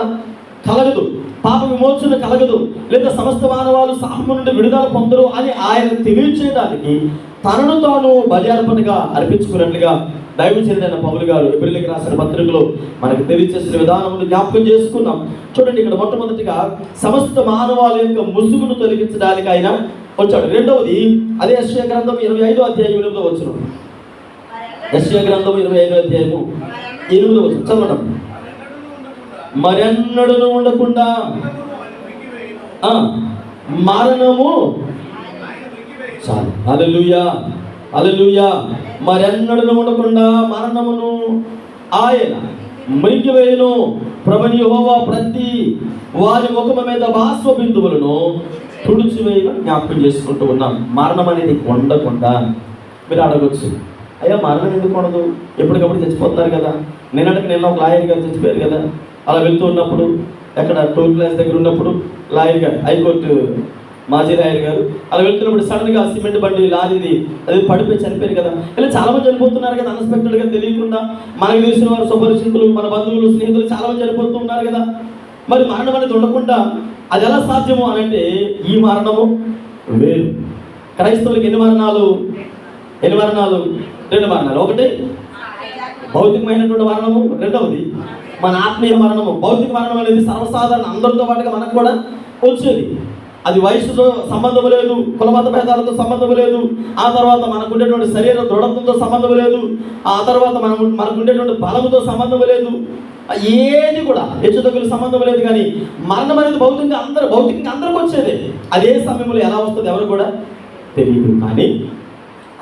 కలగదు, పాప విమోచన కలగదు, లేదా సమస్త మానవాలు శాపము నుండి విడుదల పొందరు అని ఆయన తెలియచేయడానికి తనను తాను బలి అర్పణగా అర్పించుకున్నట్లుగా దైవజనుడైన పౌలు గారు ఎబ్రిల్కి రాసిన పత్రికలో మనకు తెలియచేసిన విధానమును జ్ఞాపకం చేసుకున్నాం. చూడండి, ఇక్కడ మొట్టమొదటిగా సమస్త మానవాళి యొక్క ముసుగును తొలగించడానికి ఆయన వచ్చాడు. రెండవది అదే యెషయా గ్రంథం 25వ అధ్యాయం 8వ వచనం. యెషయా గ్రంథం 25వ అధ్యాయము 8వ వచనం చదవడం. మరెన్నడూ ఉండకుండా మరణము చాలు. హల్లెలూయా, హల్లెలూయా. మరెన్నడూ ఉండకుండా మరణమును ఆయన మృంగివేయును. ప్రభువు యెహోవా ప్రతి వారి ముఖము మీద బాష్ప బిందువులను తుడిచివేయగా జ్ఞాపకం చేసుకుంటూ ఉన్నాం. మరణం అనేది ఉండకుండా. మీరు అడగొచ్చు, అయ్యా మరణం ఎందుకు ఉండదు, ఎప్పటికప్పుడు చచ్చిపోతున్నారు కదా. నిన్న ఒక లాయర్ గారు చచ్చిపోయారు కదా. అలా వెళ్తూ ఉన్నప్పుడు ఎక్కడ టోల్ ప్లాస్ దగ్గర ఉన్నప్పుడు లాయర్ గారు, హైకోర్టు మాజీ లాయర్ గారు అలా వెళ్తున్నప్పుడు సడన్గా సిమెంట్ బండి లారీది అది పడిపోయి చనిపోయారు కదా. ఇలా చాలా మంది చనిపోతున్నారు కదా, అన్ఎక్స్పెక్టెడ్గా తెలియకుండా. మనకు తెలిసిన వారు, సుపరిచితులు, మన బంధువులు, స్నేహితులు చాలా మంది చనిపోతూ ఉన్నారు కదా. మరి మరణం అనేది ఉండకుండా అది ఎలా సాధ్యము అని అంటే, ఈ మరణము వేరు. క్రైస్తవులకి ఎన్ని మరణాలు? 2 మరణాలు. ఒకటి భౌతికమైనటువంటి మరణము, రెండవది మన ఆత్మీయ మరణము. భౌతిక మరణం అనేది సర్వసాధారణ, అందరితో పాటుగా మనకు కూడా వచ్చేది. అది వయసుతో సంబంధం లేదు, కులమత భేదాలతో సంబంధం లేదు, ఆ తర్వాత మనకు ఉండేటువంటి శరీర దృఢత్వంతో సంబంధం లేదు, ఆ తర్వాత మనకు ఉండేటువంటి బలముతో సంబంధం లేదు, ఏది కూడా హెచ్చుతగ్గుల సంబంధం లేదు. కానీ మరణం అనేది భౌతికంగా అందరికి వచ్చేదే. అదే సమయంలో ఎలా వస్తుంది ఎవరు కూడా తెలియదు. కానీ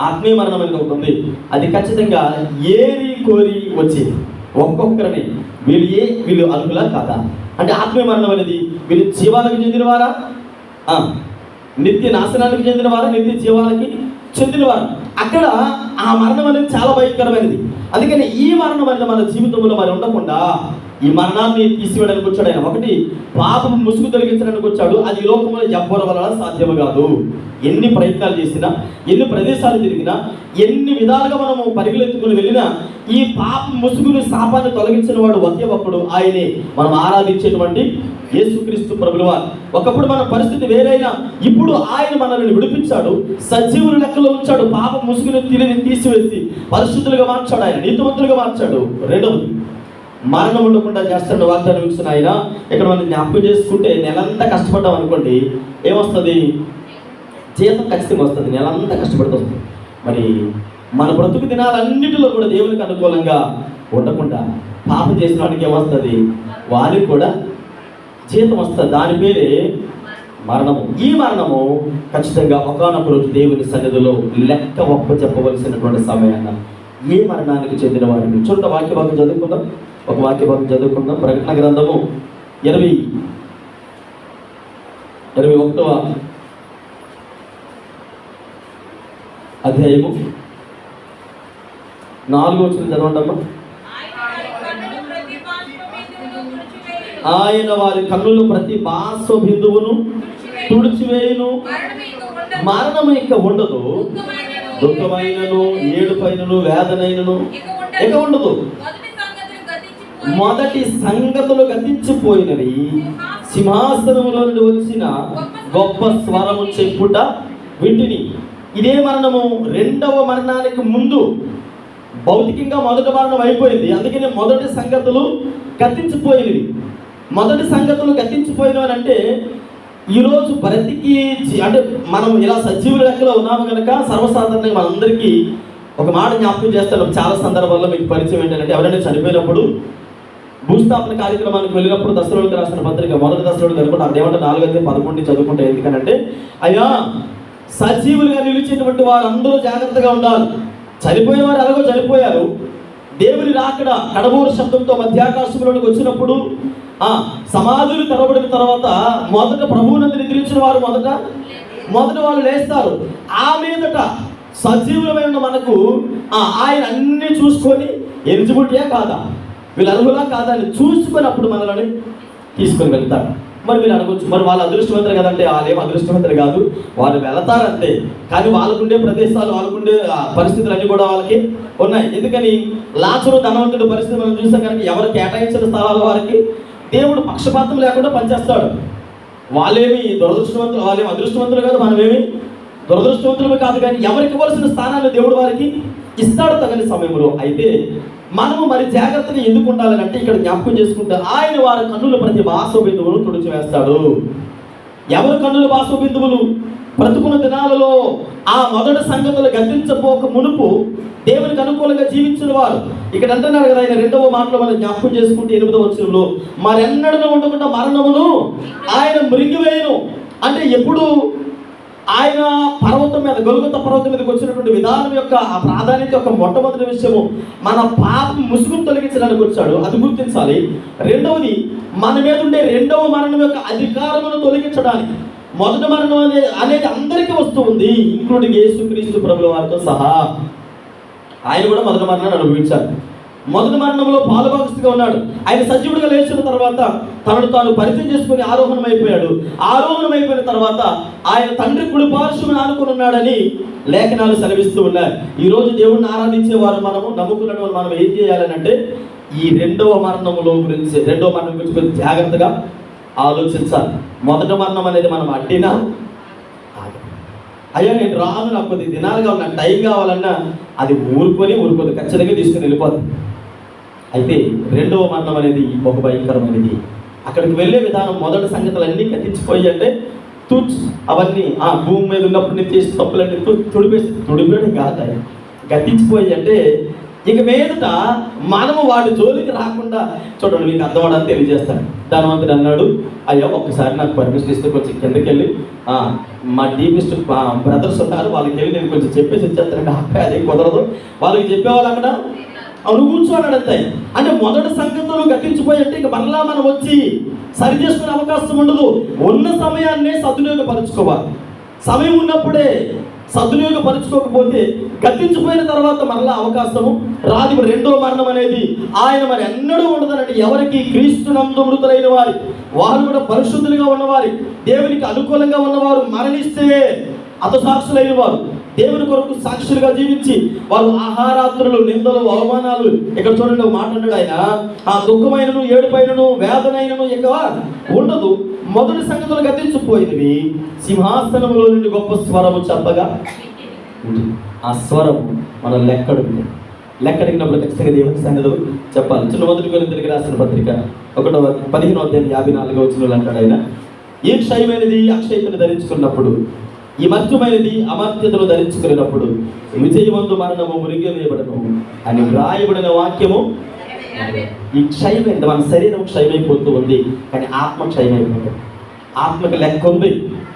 ఆత్మీయ మరణం అనేది ఒకటి ఉంది. అది ఖచ్చితంగా ఏరి కోరి వచ్చేది. ఒక్కొక్కరిని వీళ్ళు అర్హులా కాదా అంటే ఆత్మీయ మరణం అనేది వీళ్ళు జీవాలకు చెందినవారా, నిత్య నాశనానికి చెందినవారా, నిత్య జీవాలకి చెందినవారు. అక్కడ ఆ మరణం అనేది చాలా భయంకరమైనది. అందుకని ఈ మరణం అనేది మన జీవితంలో మరి ఉండకుండా ఈ మరణాన్ని తీసివేయడానికి వచ్చాడు ఆయన. ఒకటి, పాపం ముసుగు తొలగించడానికి వచ్చాడు. అది ఈ లోకంలో ఎవ్వరి వలన సాధ్యము కాదు. ఎన్ని ప్రయత్నాలు చేసినా, ఎన్ని ప్రదేశాలు తిరిగినా, ఎన్ని విధాలుగా మనము పరిగెత్తుకుని వెళ్ళినా ఈ పాప ముసుగుని శాపాన్ని తొలగించిన వాడు ఒకే ఒక్కడు, ఆయనే మనం ఆరాధించేటువంటి యేసుక్రీస్తు ప్రభువువారు. ఒకప్పుడు మన పరిస్థితి వేరైనా ఇప్పుడు ఆయన మనల్ని విడిపించాడు, సజీవుల లెక్కలో ఉంచాడు, పాప ముసుగుని తీసివేసి పరిశుద్ధులుగా మార్చాడు, ఆయన నీతివంతులుగా మార్చాడు. రెండవది, మరణం ఉండకుండా చేస్తాడు వాగ్దానం ఇస్తున్న ఆయన. ఇక్కడ మనం జ్ఞాపకం చేసుకుంటే నెలంతా కష్టపడ్డాం అనుకోండి, ఏమొస్తుంది? జీతం ఖచ్చితంగా వస్తుంది. నెలంతా కష్టపడుతూ వస్తుంది. మరి మన బ్రతుకు దినాలన్నిటిలో కూడా దేవునికి అనుకూలంగా ఉండకుండా పాపం చేసిన వాడికి ఏమొస్తుంది? వారికి కూడా జీతం వస్తుంది. దాని పేరే మరణము. ఈ మరణము ఖచ్చితంగా ఒకానొక రోజు దేవుని సన్నిధిలో లెక్క ఒప్ప చెప్పవలసినటువంటి సమయాన్ని ఏ మరణానికి చెందిన వారిని చూడండి. వాక్య భాగం చదువుకుందాం. ఒక వాక్య భాగం చదువుకుందాం. ప్రకటన గ్రంథము 21వ అధ్యాయము 4వ వచనం చదవండమ్మా. ఆయన వారి కన్నులు ప్రతి బాష్ప బిందువును తుడిచివేయును, మరణము ఇక ఉండదు, దుఃఖమైనను ఏడుపైనను వేదనైనను ఇక ఉండదు. మొదటి సంగతులు గతించిపోయినవి, సింహాసనములో నుండి వచ్చిన గొప్ప స్వరము చెప్పుట వింటిని. ఇదే మరణము రెండవ మరణానికి ముందు. భౌతికంగా మొదటి మరణం అయిపోయింది, అందుకని మొదటి సంగతులు గతించిపోయినవి. మొదటి సంగతులు గతించిపోయినవి అంటే ఈరోజు బ్రతికి అంటే మనం ఇలా సజీవుల లెక్కలో ఉన్నాము కనుక సర్వసాధారణంగా మనందరికీ ఒక మాట జ్ఞాపకం చేస్తాను. చాలా సందర్భాల్లో మీకు పరిచయం ఏంటంటే, ఎవరైనా చనిపోయినప్పుడు భూస్థాపన కార్యక్రమానికి వెళ్ళినప్పుడు దశలోకి రాసిన పత్రిక మొదటి దశలోకి అనుకుంటే అదేమంటే 4:11 చదువుకుంటే, ఎందుకనంటే అయ్యా సజీవులుగా నిలిచేటువంటి వారు అందరూ జాగ్రత్తగా ఉండాలి. చనిపోయిన వారు ఎలాగో చనిపోయారు. దేవుని రాకడ కడబూరు శబ్దంతో మధ్యాకాశంలోనికి వచ్చినప్పుడు సమాధులు తెరబడిన తర్వాత మొదట ప్రభువునందు నిద్రించిన వారు మొదట వాళ్ళు లేస్తారు. ఆ మీదట సజీవులమైన మనకు ఆయన అన్ని చూసుకొని ఎలిజిబిలిటీయా కాదా, వీళ్ళు అర్హులా కాదా అని చూసుకొని అప్పుడు మనల్ని తీసుకొని వెళ్తారు. మరి మీరు అడగొచ్చు, మరి వాళ్ళు అదృష్టవంతులు కదంటే. వాళ్ళు ఏం అదృష్టవంతులు కాదు, వాళ్ళు వెళతారంతే. కానీ వాళ్ళకుండే ప్రదేశాలు, వాళ్ళకుండే పరిస్థితులు అన్నీ కూడా వాళ్ళకి ఉన్నాయి. ఎందుకని లాజరు ధనవంతుడి పరిస్థితి మనం చూసాం కనుక ఎవరు కేటాయించిన స్థలాల వారికి దేవుడు పక్షపాతం లేకుండా పనిచేస్తాడు. వాళ్ళేమి దురదృష్టవంతులు, వాళ్ళేమి అదృష్టవంతులు కాదు, మనమేమి దురదృష్టవంతులు కాదు. కానీ ఎవరికి ఇవ్వాల్సిన స్థానాన్ని దేవుడు వారికి ఇస్తాడు తగని సమయంలో. అయితే మనము మరి జాగ్రత్తగా ఎందుకు ఉండాలని అంటే, ఇక్కడ జ్ఞాపకం చేసుకుంటే ఆయన వారి కన్నుల ప్రతి బాష్ప బిందువును తుడిచివేస్తాడు. ఎవరు కన్నుల బాష్ప బిందువులు? బ్రతుకున్న దినాలలో ఆ మొదటి సంగతులు గతించపోక మునుపు దేవునికి అనుకూలంగా జీవించిన వారు. ఇక్కడ అంటున్నారు కదా ఆయన రెండవ మాటలో మనం జ్ఞాపకం చేసుకుంటే 8వ వచనంలో, మరెన్నడూ ఉండకుండా మరణమును ఆయన మృంగివేయును. అంటే ఎప్పుడు ఆయన పర్వతం మీద, గొల్గొతా పర్వతం మీదకి వచ్చినటువంటి విధానం యొక్క ఆ ప్రాధాన్యత యొక్క మొట్టమొదటి విషయము మన పాపం ముసుగును తొలగించడానికి వచ్చాడు, అది గుర్తించాలి. రెండవది, మన మీద ఉండే రెండవ మరణం యొక్క అధికారమును తొలగించడానికి. మొదటి మరణం అనేది అందరికీ వస్తూ ఉంది, ఇంక్లూడింగ్ యేసుక్రీస్తు ప్రభుల వారితో సహా. ఆయన కూడా మొదటి మరణాన్ని అనుభవించారు. మొదటి మరణంలో పాలుభాగస్తుగా ఉన్నాడు. ఆయన సజీవుడిగా లేచిన తర్వాత తనను తాను పరిచయం చేసుకుని ఆరోహణమైపోయాడు. ఆరోహణమైపోయిన తర్వాత ఆయన తండ్రి కుడి పార్శ్వమున ఆనుకుని ఉన్నాడని లేఖనాలు సెలవిస్తూ ఉన్నాయి. ఈరోజు దేవుడిని ఆరాధించేవారు మనము, నమ్ముకున్నటువంటి మనం ఏం చేయాలని అంటే, ఈ రెండవ మరణం గురించి కొంచెం జాగ్రత్తగా ఆలోచించాలి. మొదటి మరణం అనేది మనం అడ్డినా, అయ్యా నేను రాను, నాకు కొద్ది దినాలు కావాలి, నాకు టైం కావాలన్నా అది ఊరుకోదు, ఖచ్చితంగా తీసుకుని వెళ్ళిపోతుంది. అయితే రెండవ మరణం అనేది ఒక భయంకరమైనది. అక్కడికి వెళ్ళే విధానం మొదటి సంగతులన్నీ కట్టించిపోయి అంటే తుడ్చి అవన్నీ ఆ భూమి మీద ఉన్నప్పుడు నేను చేసిన తప్పులన్నీ తుడిపేయడం కాదు, ఆయన గతించిపోయి అంటే ఇక మీదట మనము వాడి జోలికి రాకుండా చూడండి, మీకు అర్థమవడానికి తెలియజేస్తాను. ధనవంతుడు అన్నాడు, అయ్యో ఒక్కసారి నాకు పర్మిషన్ ఇస్తే కొంచెం కిందకి వెళ్ళి మా డీపిస్ట్ బ్రదర్స్ ఉన్నారు, వాళ్ళకి వెళ్ళి నేను కొంచెం చెప్పేసి వచ్చేస్తానంటే అబ్బాయి అదే కుదరదు, వాళ్ళకి చెప్పేవాళ్ళు అక్కడ అవును కూర్చోన్నాడు అంతే. అంటే మొదటి సంగతులు గతించిపోయి అంటే ఇక మరలా మనం వచ్చి సరి చేసుకునే అవకాశం ఉండదు. ఉన్న సమయాన్నే సద్వినియోగపరచుకోవాలి. సమయం ఉన్నప్పుడే సద్వినియోగపరచుకోకపోతే గతించిపోయిన తర్వాత మరలా అవకాశము రాదు. ఇప్పుడు రెండో మరణం అనేది ఆయన మరి ఎన్నడూ ఉండదనంటే ఎవరికి క్రీస్తునందు మృతులైన వారు కూడా పరిశుద్ధులుగా ఉన్నవారు, దేవునికి అనుకూలంగా ఉన్నవారు మరణిస్తే హతసాక్షులైన వారు, దేవుని కొరకు సాక్షులుగా జీవించి వారు ఆహారాత్రులు, నిందలు, అవమానాలు, ఇక్కడ చూడండి ఒక మాట అన్నాడు ఆయన, ఆ దుఃఖమైనను ఏడుపైనను వేదనైనను ఇక ఉండదు. మొదటి సంగతులు గతించిపోయినవి, సింహాసనములో నుండి గొప్ప స్వరము చెప్పగా ఆ స్వరము మనం లెక్కడిగినప్పుడు ఖచ్చితంగా దేవుని సన్నిధులు చెప్పాలి. చిన్న మొదటి కొరింథీయులకు రాసిన పత్రిక 15:54 అంటాడు ఆయన, ఈ క్షయమైనది అక్షయతను ధరించుకున్నప్పుడు, ఈ మర్త్యమైనది అమర్త్యతను ధరించుకున్నప్పుడు విజయవంతు మరణము మురిగివేయబడను అని వ్రాయబడిన వాక్యము. ఈ క్షయమైంది, మన శరీరం క్షయమైపోతూ ఉంది, కానీ ఆత్మ క్షయమైపోతుంది. ఆత్మకి లెక్క ఉంది,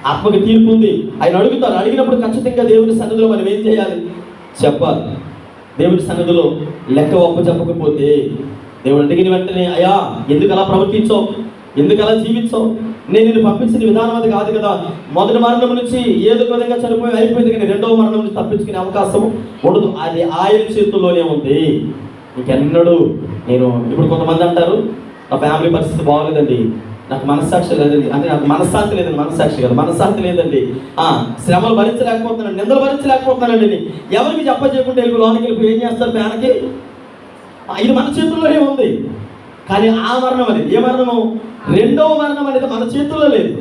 ఆత్మకి తీర్పు ఉంది. ఆయన అడుగుతారు, అడిగినప్పుడు ఖచ్చితంగా దేవుని సన్నిధిలో మనం ఏం చేయాలి? చెప్పాలి. దేవుని సన్నిధిలో లెక్క ఒప్ప చెప్పకపోతే దేవుడు అడిగిన వెంటనే, అయ్యా ఎందుకు అలా ప్రవర్తించావు, ఎందుకు అలా జీవించావు, నేను నిన్ను పంపించిన విధానం అది కాదు కదా. మొదటి మరణం నుంచి ఏదో విధంగా చనిపోయి అయిపోయింది, కానీ రెండవ మరణం నుంచి తప్పించుకునే అవకాశం ఉండదు. అది ఆయన చేతుల్లోనే ఉంది. ఇంకెన్నడూ నేను ఇప్పుడు కొంతమంది అంటారు, నా ఫ్యామిలీ పరిస్థితి బాగోలేదండి, నాకు మనస్సాక్షి లేదండి, అంటే నాకు మనశ్శాంతి లేదండి, మనస్సాక్షి కాదు మనశ్శాంతి లేదండి, శ్రమలు భరించలేకపోతున్నాను, నిందలు భరించలేకపోతున్నానండి. ఎవరికి చెప్పకుండా వెళ్ళి లోనికి వెళ్ళిపోయి ఏం చేస్తారు? ఫ్యాన్కి ఇది మన చేతుల్లోనే ఉంది. కానీ ఆ మరణం అనేది ఏ మరణము? రెండవ మరణం అనేది మన చేతుల్లో లేదు.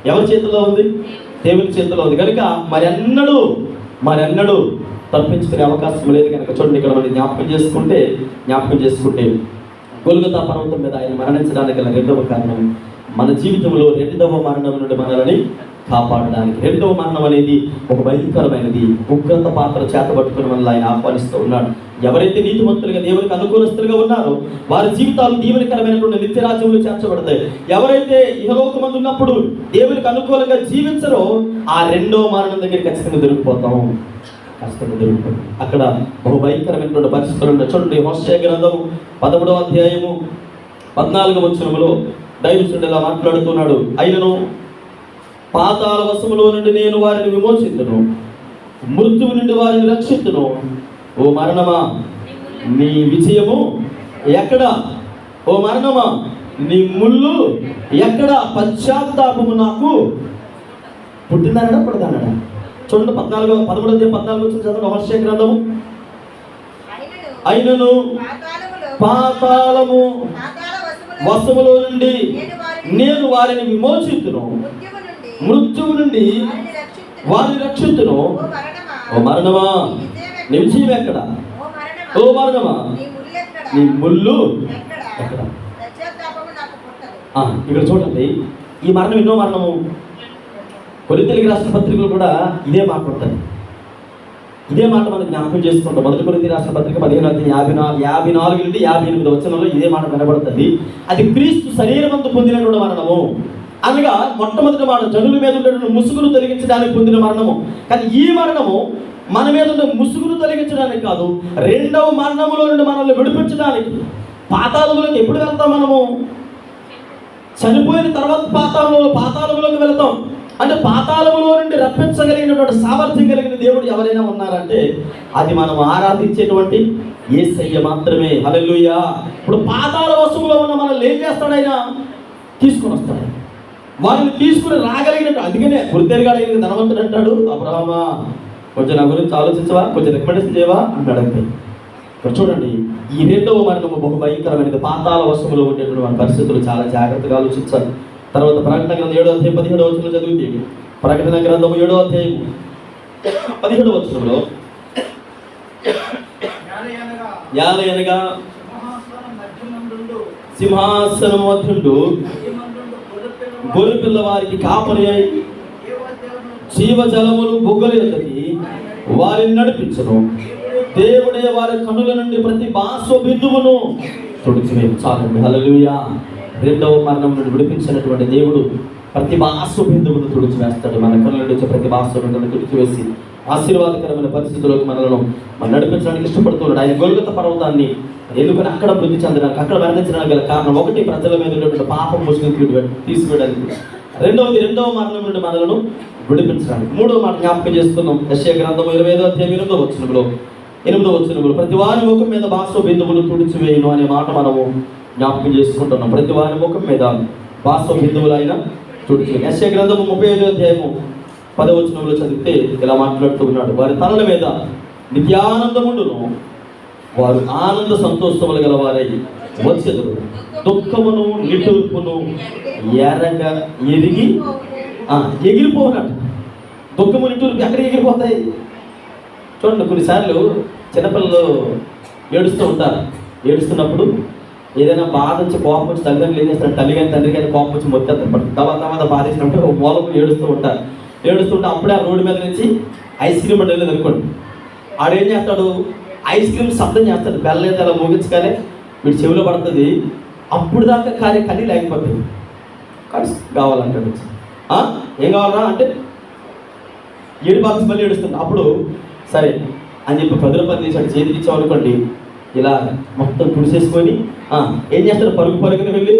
ఎవరి చేతుల్లో ఉంది? దేవుని చేతుల్లో ఉంది. కనుక మరెన్నడూ తప్పించుకునే అవకాశం లేదు. కనుక చూడండి, ఇక్కడ మనం జ్ఞాపకం చేసుకుంటే గొల్గొతా పర్వతం మీద ఆయన మరణించడానికి గల రెండవ కారణం, మన జీవితంలో రెండవ మరణం నుండి మనల్ని కాపాడడానికి. రెండవ మరణం అనేది ఒక భయంకరమైనది, ఉగ్రత పాత్ర చేతబట్టుకుని మనల్ని ఆయన ఆహ్వానిస్తూ ఉన్నాడు. ఎవరైతే నీతిమంతులుగా దేవునికి అనుకూలస్తులుగా ఉన్నారో వారి జీవితాలు దీవెనకరమైనటువంటి నిత్యరాజ్యంలో చేర్చబడతాయి. ఎవరైతే ఇహలోకమందు ఉన్నప్పుడు దేవునికి అనుకూలంగా జీవించరో ఆ రెండవ మరణం దగ్గర ఖచ్చితంగా దొరికిపోతాం. అక్కడ బహు భయంకరమైనటువంటి పరిస్థితులు ఉన్నాయి. చూడండి, హోషేయ గ్రంథం 11వ అధ్యాయము 14వ వచనములో దైవజనుడు ఇలా మాట్లాడుతున్నాడు, అయినను పాతాళ వశములో నుండి నేను వారిని విమోచించును, మృత్యువు నుండి వారిని రక్షించును. ఓ మరణమా నీ విజయము ఎక్కడ? ఓ మరణమా నీ ముళ్ళు ఎక్కడ? పశ్చాత్తాపము నాకు పుట్టిందనడా పుడదనడా? చూడండి 13వ చదవండి హోషేయ గ్రంథము. అయినను పాతాళము వశములో నుండి నేను వారిని విమోచించును, మృత్యువు నుండి వారిని రక్షించును. ఓ మరణమా నీ విజయం ఎక్కడ? ఓ మరణమా నీ ముళ్ళు ఎక్కడ? ఇక్కడ చూడండి, ఈ మరణం ఎన్నో మరణము. కొరింథీయులకు రాసిన పత్రికలు కూడా ఇదే మాట ఉంటుంది. ఇదే మాట మనం జ్ఞాపకం చేసుకుంటాం. మొదటి కొరింథీ రాసిన పత్రిక 15:54 నుండి 58 వచనంలో ఇదే మాట కనబడుతుంది. అది క్రీస్తు శరీరమందు పొందినటువంటి మరణము. అనగా మొట్టమొదటి మాట జనుల మీద ఉన్నటువంటి ముసుగును తొలగించడానికి పొందిన మరణము. కానీ ఈ మరణము మన మీద ఉన్న ముసుగును తొలగించడానికి కాదు, రెండవ మరణములో నుండి మనల్ని విడిపించడానికి. పాతాళములోకి ఎప్పుడు వెళ్తాం? మనము చనిపోయిన తర్వాత పాతాళములోకి వెళ్తాం. అంటే పాతాళములో నుండి రప్పించగలిగినటువంటి సామర్థ్యం కలిగిన దేవుడు ఎవరైనా ఉన్నారంటే అది మనం ఆరాధించేటువంటి యేసయ్య మాత్రమే. హల్లెలూయా. ఇప్పుడు పాతాళ వశములో ఉన్న మనల్ని ఏం చేస్తాడైనా? తీసుకొని వస్తాడు. వారిని తీసుకుని రాగలిగినట్టు. అందుకనే గుర్తెరగాడిగిన ధనవంతుడు అంటాడు, అబ్రహామా కొంచెం నా గురించి ఆలోచించవా, కొంచెం రికమెండేషన్ చేయవా అంటాడు అంతే. ఇక్కడ చూడండి, ఈ రెండవ మరణము బహు భయంకరమైనది. పాతాళ వశములో ఉండేటువంటి మన పరిస్థితులు చాలా జాగ్రత్తగా ఆలోచించాలి. తర్వాత ప్రకటన గ్రంథం 7వ అధ్యాయం 17వ వచనంలో చదివితే, ప్రకటన గ్రంథం 7వ అధ్యాయం 17వ వచనంలో యాలయనగా సింహాసనం మధ్యుండు గొర్రెపిల్ల వారికి కాపరి అయి జీవజలములు బుగ్గల యొద్దకి వారిని నడిపించును. దేవుడే వారి కనుల నుండి ప్రతి బాష్ప బిందువును తుడిచివేయు. చాలండి, హల్లెలూయా. రెండవ మరణం నుండి విడిపించినటువంటి దేవుడు ప్రతి బాష్ప బిందువును తుడిచివేస్తాడు. మన కనుల నుంచి ప్రతి బాష్ప బిందువును తుడిచివేసి ఆశీర్వాదకరమైన పరిస్థితుల్లోకి మనలను నడిపించడానికి ఇష్టపడుతున్నాడు. ఆయన గొల్గొత పర్వతాన్ని ఎందుకని అక్కడ వృద్ధి చెందడానికి, అక్కడ వర్ణించడానికి గల కారణం ఒకటి, ప్రజల మీద ఉన్నటువంటి పాపం ముసుగుని తీసివేయడానికి. రెండవ మరణం నుండి మనలను విడిపించడానికి. మూడవ మాట జ్ఞాపకం చేస్తున్నాం. యెషయా గ్రంథము 25వ అధ్యాయం 8వ వచనములో ప్రతి వారి ముఖం మీద బాష్ప బిందువులు తుడిచివేయును అనే మాట మనము జ్ఞాపకం చేసుకుంటున్నాం. ప్రతి వారి ముఖం మీద బాష్ప బిందువులు ఆయన తుడిచివేయు. యెషయా గ్రంథము 35వ అధ్యాయము 10వ వచనంలో చదివితే ఇలా మాట్లాడుతూ ఉన్నాడు. వారి తలల మీద నిత్యానందముండును, వారు ఆనంద సంతోషములు గల వారై వచ్చెదరు. దుఃఖమును నిట్టూర్పును ఎగిరిపోనట్టు. దుఃఖము నిట్టూర్పు ఎక్కడ ఎగిరిపోతాయి? చూడండి, కొన్నిసార్లు చిన్నపిల్లలు ఏడుస్తూ ఉంటారు. ఏడుస్తున్నప్పుడు ఏదైనా బాధ వచ్చి కోపం వచ్చి తల్లిదండ్రులు ఏం చేస్తారు, తల్లి కానీ తండ్రి కానీ కోపం వచ్చి మొత్తం తర్వాత బాధేసినప్పుడు ఒక మూలకు ఏడుస్తూ ఉంటారు. ఏడుస్తుంటే అప్పుడే ఆ రోడ్డు మీద నుంచి ఐస్ క్రీమ్ అంటే వెళ్ళేది అనుకోండి. ఆడేం చేస్తాడు, ఐస్ క్రీమ్ శబ్దం చేస్తాడు. బెల్లైతే అలా ముగించగానే వీడి చెవిలో పడుతుంది. అప్పుడు దాకా కనీ లేకపోతుంది. కానీ కావాలంటాడు. ఏం కావాలరా అంటే 7 బాక్స్ మళ్ళీ ఏడుస్తుంది. అప్పుడు సరే అని చెప్పి 10 రూపాయలు తీసాడు, చేతికి ఇచ్చామనుకోండి, ఇలా మొత్తం తుడిసేసుకొని ఏం చేస్తాడు, పరుగుని వెళ్ళి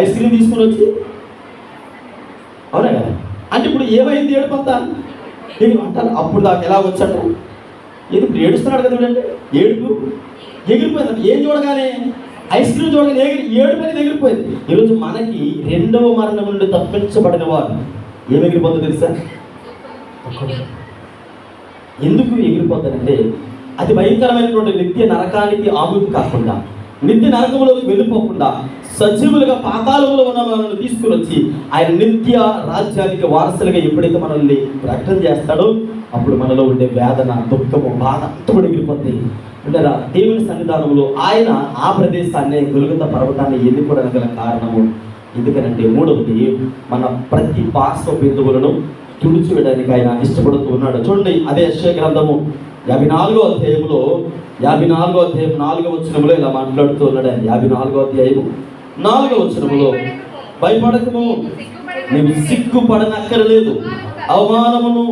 ఐస్ క్రీమ్ తీసుకొని వచ్చి, అవునా కదా? అంటే ఇప్పుడు ఏమైంది ఏడుపంతా నేను అంటాను. అప్పుడు దాకా ఎలా వచ్చాట, ఇప్పుడు ఏడుస్తున్నాడు కదా అంటే ఏడుపు ఎగిరిపోయింది. ఏం చూడగానే ఐస్ క్రీమ్ చూడగానే ఏడుపు అనేది ఎగిరిపోయింది. ఈరోజు మనకి రెండవ మరణం నుండి తప్పించబడిన వారు ఏమి ఎగిరిపోతుందో తెలుసా? ఎందుకు ఎగిరిపోతారంటే అది భయంకరమైనటువంటి నిత్య నరకానికి ఆహుతి కాకుండా, నిత్య నరకంలోకి వెళ్ళిపోకుండా సజీవులుగా పాతాళంలో ఉన్న మనల్ని తీసుకుని వచ్చి ఆయన నిత్య రాజ్యానికి వారసులుగా ఎప్పుడైతే మనల్ని ప్రకటన చేస్తాడో అప్పుడు మనలో ఉండే వేదన, దుఃఖము, బాధ అంతా కూడా ఎగిరిపోతాయి. అంటే దేవుని సన్నిధానంలో ఆయన ఆ ప్రదేశాన్ని, గొల్గొత పర్వతాన్ని ఎన్నుకోవడానికి గల కారణము ఎందుకనంటే, మూడవది మన ప్రతి బాష్ప బిందువులను తుడిచివేయడానికి ఆయన ఇష్టపడుతూ ఉన్నాడు. చూడండి, అదే యెషయా గ్రంథము 54వ అధ్యాయంలో 4వ వచనంలో ఇలా మాట్లాడుతూ ఉన్నాడు. ఆయన 54వ అధ్యాయము 4వ వచనంలో, భయపడకము, నీవు సిగ్గుపడనక్కరలేదు, అవమానమును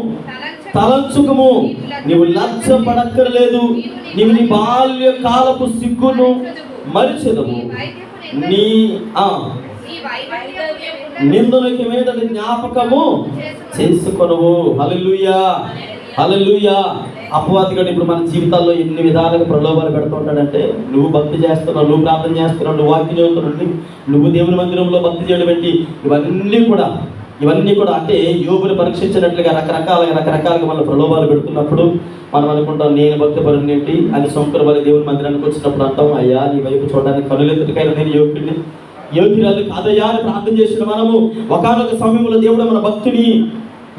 తలంచుకము, నీవు లజ్జపడక్కర్లేదు, నీవు నీ బాల్య కాలపు సిగ్గును మరిచెదవు, నీ నిందలకి మీద జ్ఞాపకము చేసుకొనువు. హల్లెలూయా, హల్లెలూయా. అపవాదిగాడు ఇప్పుడు మన జీవితాల్లో ఎన్ని విధాలుగా ప్రలోభాలు పెడుతూ ఉంటాడంటే, నువ్వు భక్తి చేస్తున్నావు, నువ్వు ప్రార్థన చేస్తున్నావు, నువ్వు వాక్యం చదువుతున్నావు, నువ్వు దేవుని మందిరంలో భక్తి చేయడం ఏంటి, ఇవన్నీ కూడా అంటే యోబుని పరీక్షించినట్లుగా రకరకాలుగా మన ప్రలోభాలు పెడుతున్నప్పుడు మనం అనుకుంటాం, నేను భక్తి పరుని ఏంటి అని సొంకర వారి దేవుని మందిరానికి వచ్చినప్పుడు అంటాం, అయ్యా నీ వైపు చూడడానికి కనులెత్తుకైనా నేను యోగ్యురాలు కాదయ్యా అని ప్రార్థన చేసిన మనము ఒకానొక సమయంలో దేవుడు మన భక్తిని,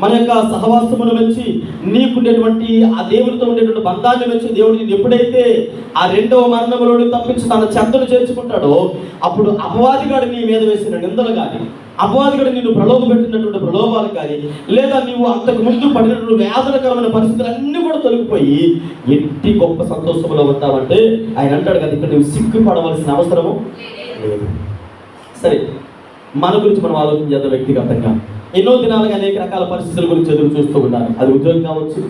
మన యొక్క సహవాసమును మెచ్చి, నీకుండేటువంటి ఆ దేవుడితో ఉండేటువంటి బంధాన్ని మెచ్చి దేవుడిని ఎప్పుడైతే ఆ రెండవ మరణంలో తప్పించి తన చెంతను చేర్చుకుంటాడో అప్పుడు అపవాదిగాడు నీ మీద వేసిన నిందలు కానీ, అపవాదిగాడు నిన్ను పెట్టినటువంటి ప్రలోభాలు కానీ, లేదా నీవు అంతకు ముందు పడినటువంటి వేదనకరమైన పరిస్థితులు అన్నీ కూడా తొలగిపోయి ఎట్టి గొప్ప సంతోషంలో ఉంటావంటే ఆయన అంటాడు కదా, ఇక్కడ నువ్వు సిగ్గుపడవలసిన అవసరము లేదు. సరే, మన గురించి మనం ఆలోచన చేద్దాం. వ్యక్తిగతంగా ఎన్నో దినాలుగా అనేక రకాల పరిస్థితుల గురించి ఎదురు చూస్తూ ఉన్నారు. అది ఉద్యోగం కావచ్చు,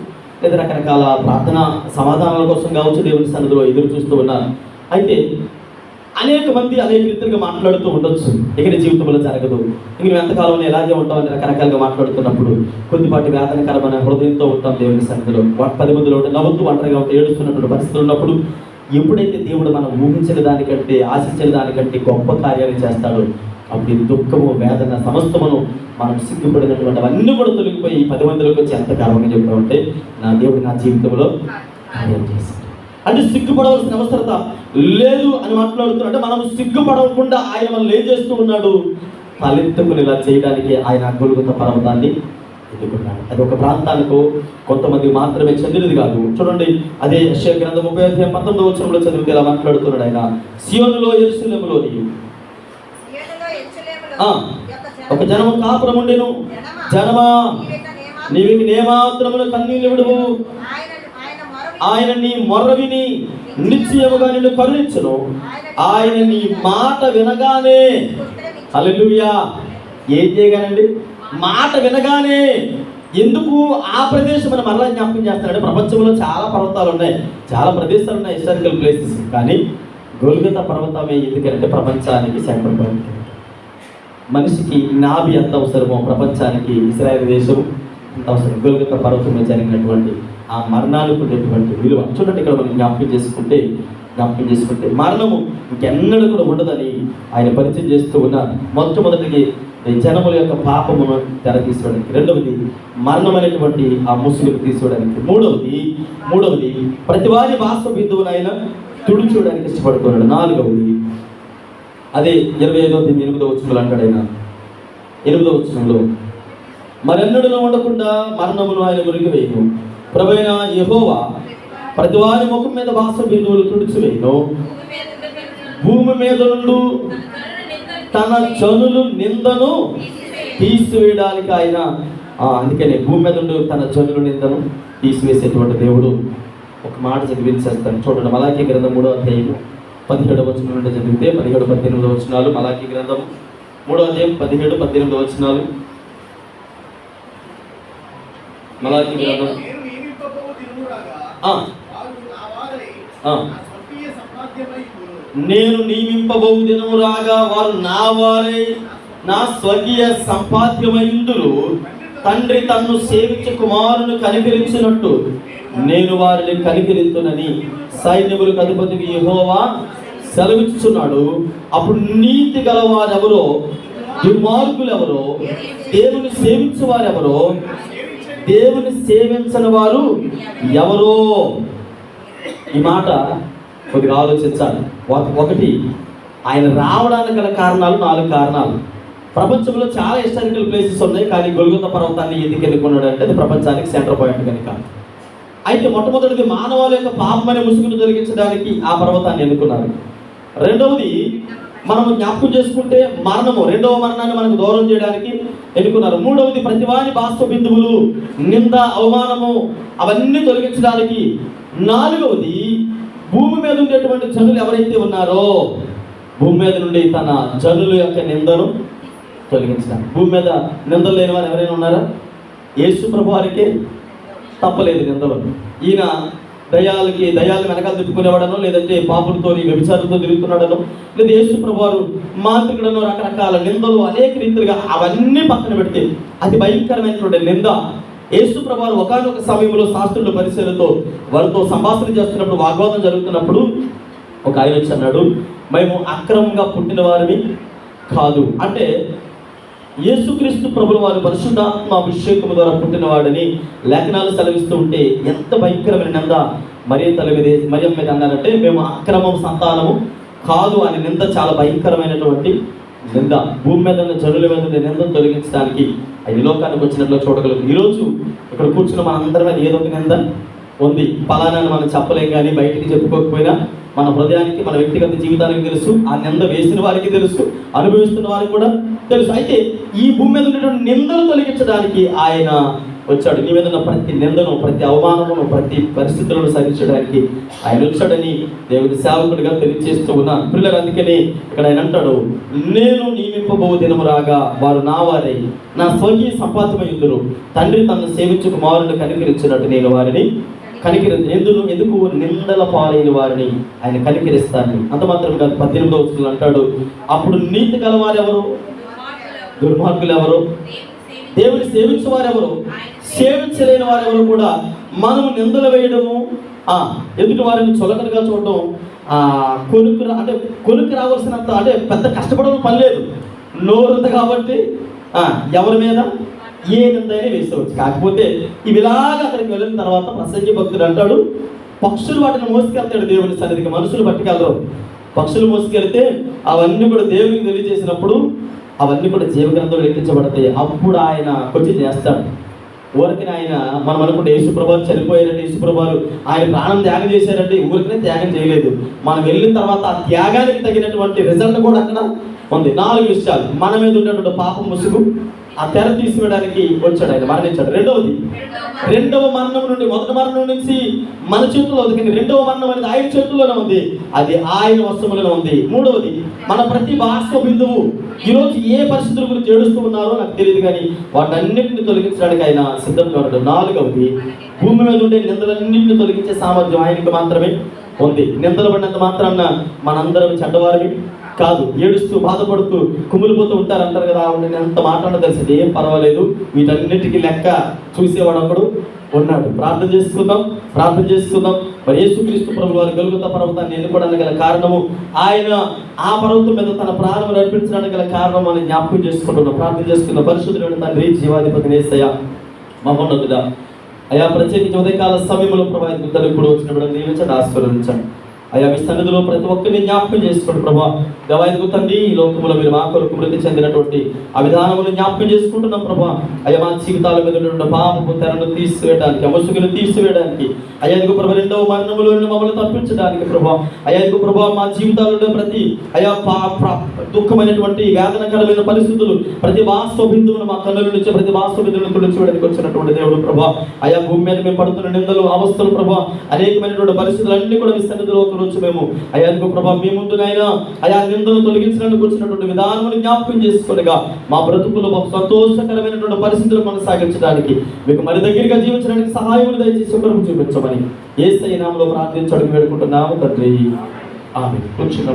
లేదా రకరకాల ప్రార్థన సమాధానాల కోసం కావచ్చు, దేవుని సన్నిధిలో ఎదురు చూస్తూ ఉన్నారు. అయితే అనేక మంది అనేక రీతిగా మాట్లాడుతూ ఉండొచ్చు, ఇక జీవితంలో జరగదు, ఇంక నువ్వు ఎంతకాలంలో ఎలాగే ఉంటావు అని రకరకాలుగా మాట్లాడుతున్నప్పుడు కొద్దిపాటి వేదనకరమైన హృదయంతో ఉంటాం దేవుని సన్నిధిలో. 10 మందిలో నవ్వుతూ ఒంటరిగా ఉంటే ఏడుస్తున్నటువంటి పరిస్థితులు ఉన్నప్పుడు ఎప్పుడైతే దేవుడు మనం ఊహించిన దానికంటే, ఆశించిన దానికంటే గొప్ప కార్యాలు చేస్తాడో అప్పుడు ఈ దుఃఖము, వేదన సమస్తమును మనం సిగ్గుపడినటువంటి అవన్నీ కూడా తొలగిపోయి 10 మందిలోకి వచ్చి ఎంత గర్వంగా చెప్తామంటే, నా దేవుడు నా జీవితంలో కార్యం చేశాడు అంటే సిగ్గుపడవలసిన అవసరత లేదు అని మాట్లాడుతున్నాడు. అంటే మనం సిగ్గుపడకుండా ఆయన మనల్ని ఏం చేస్తూ ఉన్నాడు, తలెత్తుకుని ఇలా చేయడానికి ఆయన గొల్గొత పర్వతాన్ని ఎన్నుకున్నాడు. అది ఒక ప్రాంతానికి కొంతమంది మాత్రమే చెందినది కాదు. చూడండి, అదే యెషయా గ్రంథం 30వ వచనంలో చదివితే ఇలా మాట్లాడుతున్నాడు ఆయన, సియోనులో యెరూషలేములోని ఒక జనము కాపురం ఉండెను, జనమా నీవికి నేమాత్రమున కన్నీళ్లు విడువు. ఆయన నీ మొర్ర విని నిశ్చయముగా నిన్ను కరుణించును. ఆయన నీ మాట వినగానే, హల్లెలూయా, ఏం చేయగానండి? మాట వినగానే. ఎందుకు ఆ ప్రదేశం మనం మరలా జ్ఞాపకం చేస్తారంటే, ప్రపంచంలో చాలా పర్వతాలు ఉన్నాయి, చాలా ప్రదేశాలు ఉన్నాయి, హిస్టారికల్ ప్లేసెస్. కానీ గొల్గొతా పర్వతమే ఎందుకంటే ప్రపంచానికి సెంటర్ పాయింట్. మనిషికి నాభి ఎంత అవసరమో ప్రపంచానికి ఇశ్రాయేలు దేశం అంత అవసరం. గొల్గొతా పర్వతంలో జరిగినటువంటి ఆ మరణాలకు ఉండేటువంటి విలువ చూడండి. ఇక్కడ మనం జ్ఞాపకం చేసుకుంటే మరణము ఇంకెన్నడూ కూడా ఉండదని ఆయన పరిచయం చేస్తూ ఉన్నారు. మొట్టమొదటికి జనముల యొక్క పాపమును తెరతీసుకోవడానికి, రెండవది మరణం అనేటువంటి ఆ ముసుగును తీసుకోవడానికి, మూడవది ప్రతివారి బాష్ప బిందువును ఆయన తుడుచూడడానికి ఇష్టపడుతున్నాడు, నాలుగవది అదే 25-8 వచనంలో అంటాడు ఆయన. 8వ వచనంలో, మరెన్నడూ ఉండకుండా మరణమును ఆయన మురికి వేయను. ప్రభువైన యెహోవా ప్రతివారి ముఖం మీద బాష్ప బిందువులు తుడిచివేయను. భూమి మీద నుండి తన జనులు నిందను తీసివేయడానికి ఆయన, అందుకనే భూమి మీద నుండి తన జనులు నిందను తీసివేసేటువంటి దేవుడు. ఒక మాట చదివించేస్తాను చూడండి. మలాకీ గ్రంథం 3వ అధ్యాయం 17వ వచనం నుండి చదివితే 17-18 వచనాలు. మలాకీ గ్రంథం 3వ అధ్యాయం 17-18 వచనాలు. మలాకీ గ్రంథం నేను నియమింపబోవు దినము రాగా వారు నా వారై నా స్వకీయ సంపాద్యమైందురు. తండ్రి తన్ను సేవించే కుమారుని కనికరించినట్టు నేను వారిని కనికరించునని సైన్యములకు అధిపతి యెహోవా సెలవిస్తున్నాడు. అప్పుడు నీతి గలవారెవరో, దుర్మార్గులెవరో, దేవుని సేవించేవారెవరో, దేవుని సేవించని వారు ఎవరో. ఈ మాట కొద్దిగా ఆలోచించాలి. ఒకటి, ఆయన రావడానికి గల కారణాలు 4 కారణాలు. ప్రపంచంలో చాలా హిస్టారికల్ ప్లేసెస్ ఉన్నాయి, కానీ గొల్గొతా పర్వతాన్ని ఎందుకు ఎన్నుకున్నాడు అంటే అది ప్రపంచానికి సెంటర్ పాయింట్ కనుక. అయితే మొట్టమొదటిది మానవాళి యొక్క పాపం అనే ముసుగును తొలగించడానికి ఆ పర్వతాన్ని ఎన్నుకున్నారు. రెండవది మనము జ్ఞాపకం చేసుకుంటే మరణము, రెండవ మరణాన్ని మనకు దూరం చేయడానికి ఎన్నుకున్నారు. మూడవది ప్రతివాని బాష్ప బిందువులు, నింద, అవమానము అవన్నీ తొలగించడానికి. నాలుగవది భూమి మీద ఉండేటువంటి జనులు ఎవరైతే ఉన్నారో భూమి మీద నుండి తన జనుల యొక్క నిందను తొలగించడానికి. భూమి మీద నిందలు లేని వారు ఎవరైనా ఉన్నారా? యేసు ప్రభు వారికే తప్పలేదు నిందలు. ఈయన దయాలు వెనకాల తిప్పుకునేవాడనో, లేదంటే పాపులతో వ్యభిచారంతో తిరుగుతున్నాడనో, లేదా యేసు ప్రభు వారు మాంత్రికుడనో, రకరకాల నిందలు అనేక రీతిలుగా అవన్నీ పక్కన పెడితే అతి భయంకరమైనటువంటి నింద. యేసు ప్రభు వారు ఒకానొక సమయంలో శాస్త్రుల పరిచయులతో వారితో సంభాషణ చేస్తున్నప్పుడు, వాగ్వాదం జరుగుతున్నప్పుడు ఒక ఆయన వచ్చి అన్నాడు, మేము అక్రమంగా పుట్టిన వారిని కాదు. అంటే యేసుక్రీస్తు ప్రభుల వారు పరిశుద్ధాత్మ అభిషేకము ద్వారా పుట్టినవాడని లేఖనాలు సెలవిస్తూ ఉంటే ఎంత భయంకరమైన నింద మరియ మీద అన్నారంటే, మేము అక్రమం సంతానము కాదు అని నింద. చాలా భయంకరమైనటువంటి నింద. భూమి మీద ఉన్న జనుల మీద ఉండే నిందను తొలగించడానికి ఈ లోకానికి వచ్చినట్లు చూడగలరు. ఈరోజు ఇక్కడ కూర్చున్న మనందరి మీద ఏదో ఒక నింద ఉంది. ఫలానాన్ని మనం చెప్పలేం, కానీ బయటికి చెప్పుకోకపోయినా మన హృదయానికి, మన వ్యక్తిగత జీవితానికి తెలుసు. ఆ నింద వేసిన వారికి తెలుసు, అనుభవిస్తున్న వారికి కూడా తెలుసు. అయితే ఈ భూమి మీద ఉండేటువంటి నిందలు తొలగించడానికి ఆయన వచ్చాడు. నీ మీద ఉన్న ప్రతి నిందను, ప్రతి అవమానమును, ప్రతి పరిస్థితులను సరించడానికి ఆయన వచ్చాడని దేవుని సేవకుడిగా తెలియజేస్తూ ఉన్నాను. పిల్లలు, అందుకని ఇక్కడ ఆయన అంటాడు, నేను నియమింపబో దినము రాగా వారు నా వారై నా స్వకీయ సంపాద్యమైందురు. తండ్రి తనను సేవించు కుమారుని కనికరించినట్టు నేను వారిని ఎందుకు నిందల పాలైన వారిని ఆయన కనికరిస్తాను. అంత మాత్రం కాదు, 18వ వచనంలో అంటాడు, అప్పుడు నీతి గలవారెవరు, దుర్మార్గులు ఎవరు, దేవుని సేవించే వారెవరు, సేవించలేని వారెవరు కూడా మనము నిందలు వేయడము, ఎదుటి వారిని చులకనగా చూడడం, కొనుక్కు రావాల్సినంత, అంటే పెద్ద కష్టపడడం పని లేదు, నోరుంది కాబట్టి ఎవరి మీద ఏ నిందైనా వేసుకోవచ్చు. కాకపోతే ఇవిలాగా అక్కడికి వెళ్ళిన తర్వాత ప్రసంగి భక్తుడు అంటాడు, పక్షులు వాటిని మోసుకెళ్తాడు దేవుని సన్నిధికి, మనుషులు పట్టుకెళ్ళరు. పక్షులు మోసుకెళ్తే అవన్నీ కూడా దేవునికి తెలియజేసినప్పుడు అవన్నీ కూడా జీవగ్రంథంలో లెక్కించబడతాయి. అప్పుడు ఆయన కొంచెం చేస్తాడు. ఊరికనే ఆయన మనం అనుకుంటే యేసుప్రభువారు చనిపోయారంటే, యేసుప్రభువారు ఆయన ప్రాణం త్యాగం చేశారంటే ఊరికనే త్యాగం చేయలేదు. మనం వెళ్ళిన తర్వాత ఆ త్యాగానికి తగినటువంటి రిజల్ట్ కూడా అక్కడ ఉంది. 4 విషయాలు. మన మీద ఉన్నటువంటి పాపం ముసుగు ఆ తెర తీసివేయడానికి వచ్చాడు, ఆయన మరణించాడు. రెండవ మరణం నుండి, మొదటి మరణం నుంచి మన చేతుల్లో ఉంది, కానీ రెండవ మరణం అనేది ఆయన చేతుల్లోనే ఉంది, అది ఆయన వశములోనే ఉంది. మూడవది, మన ప్రతి బాష్ప బిందువు ఈరోజు ఏ పరిస్థితుల గురించి ఏడుస్తూ ఉన్నారో నాకు తెలియదు, కానీ వాటన్నిటిని తొలగించడానికి ఆయన సిద్ధంగా ఉన్నాడు. నాలుగవది, భూమి మీద ఉండే నిందలన్నింటిని తొలగించే సామర్థ్యం ఆయనకు మాత్రమే ఉంది. నిందలు పడినంత మాత్రాన మనందరం చెడ్డవారిని కాదు. ఏడుస్తూ బాధపడుతూ కుమిలిపోతూ ఉంటారు అంటారు కదా, నేను ఎంత మాట్లాడో తెలిసింది, ఏం పర్వాలేదు, వీటన్నిటికీ లెక్క చూసేవాడు ఒకడు ఉన్నాడు. ప్రార్థన చేసుకుందాం. మరి యేసుక్రీస్తు ప్రభువు వారి గొల్గొతా పర్వతాన్ని ఎన్నుకోవడానికి గల కారణము, ఆయన ఆ పర్వతం మీద తన ప్రాణం నడిపించడానికి గల కారణం అని జ్ఞాపకం చేసుకుంటున్నాం. ప్రార్థన చేసుకుందాం. పరిశుద్ధుడైన తండ్రి, జీవాధిపతి యేసయ్య, మహోన్నతుడా, అయా ప్రత్యేకించి ఉదయకాల సమయంలో ప్రభావితం తల్లి కూడా వచ్చినప్పుడు దీవించండి, ఆశీర్వదించండి. అయ్యా మీ సన్నిధిలో ప్రతి ఒక్కరిని జ్ఞాపకం చేసుకోండి ప్రభా. దేవాయకు తండ్రి, ఈ లోకంలో మీరు మా కొరకు మృతి చెందినటువంటి ఆ విధానములు జ్ఞాపకం చేసుకుంటున్నాం ప్రభా. అయ్యా మా జీవితాల మీద ఉన్నటువంటి పాపపు తెరను తీసివేయడానికి, ముసుగును తీసివేయడానికి, అయ్యాకు ప్రభా రెండవ మరణములో మమ్మల్ని తప్పించడానికి ప్రభా. అయ్యాకు ప్రభా మా జీవితాలలో ప్రతి అయా దుఃఖమైనటువంటి వేదనకరమైన పరిస్థితులు, ప్రతి వాస్తవ బిందువును మా కన్నుల నుంచి, ప్రతి వాస్తవ బిందువును తుడిచివేయడానికి వచ్చినటువంటి దేవుడు ప్రభా. అయా భూమి మీద మేము పడుతున్న నిందలు, అవస్థలు ప్రభా, అనేకమైనటువంటి పరిస్థితులన్నీ కూడా మీ సన్నిధిలో రోజు మేము అయ్యాకు ప్రభా మీ ముందునైనా అయా నిందలు తొలగించడానికి వచ్చినటువంటి విధానం జ్ఞాపకం చేసుకోనిగా మా బ్రతుకులు సంతోషకరమైనటువంటి పరిస్థితులు కొనసాగించడానికి, మీకు మరి దగ్గరగా జీవించడానికి సహాయం దయచేసి కృప చూపించమని యేసయ్య నామములో ప్రార్థించడానికి వేడుకుంటున్నాము తండ్రి. ఆమేన్.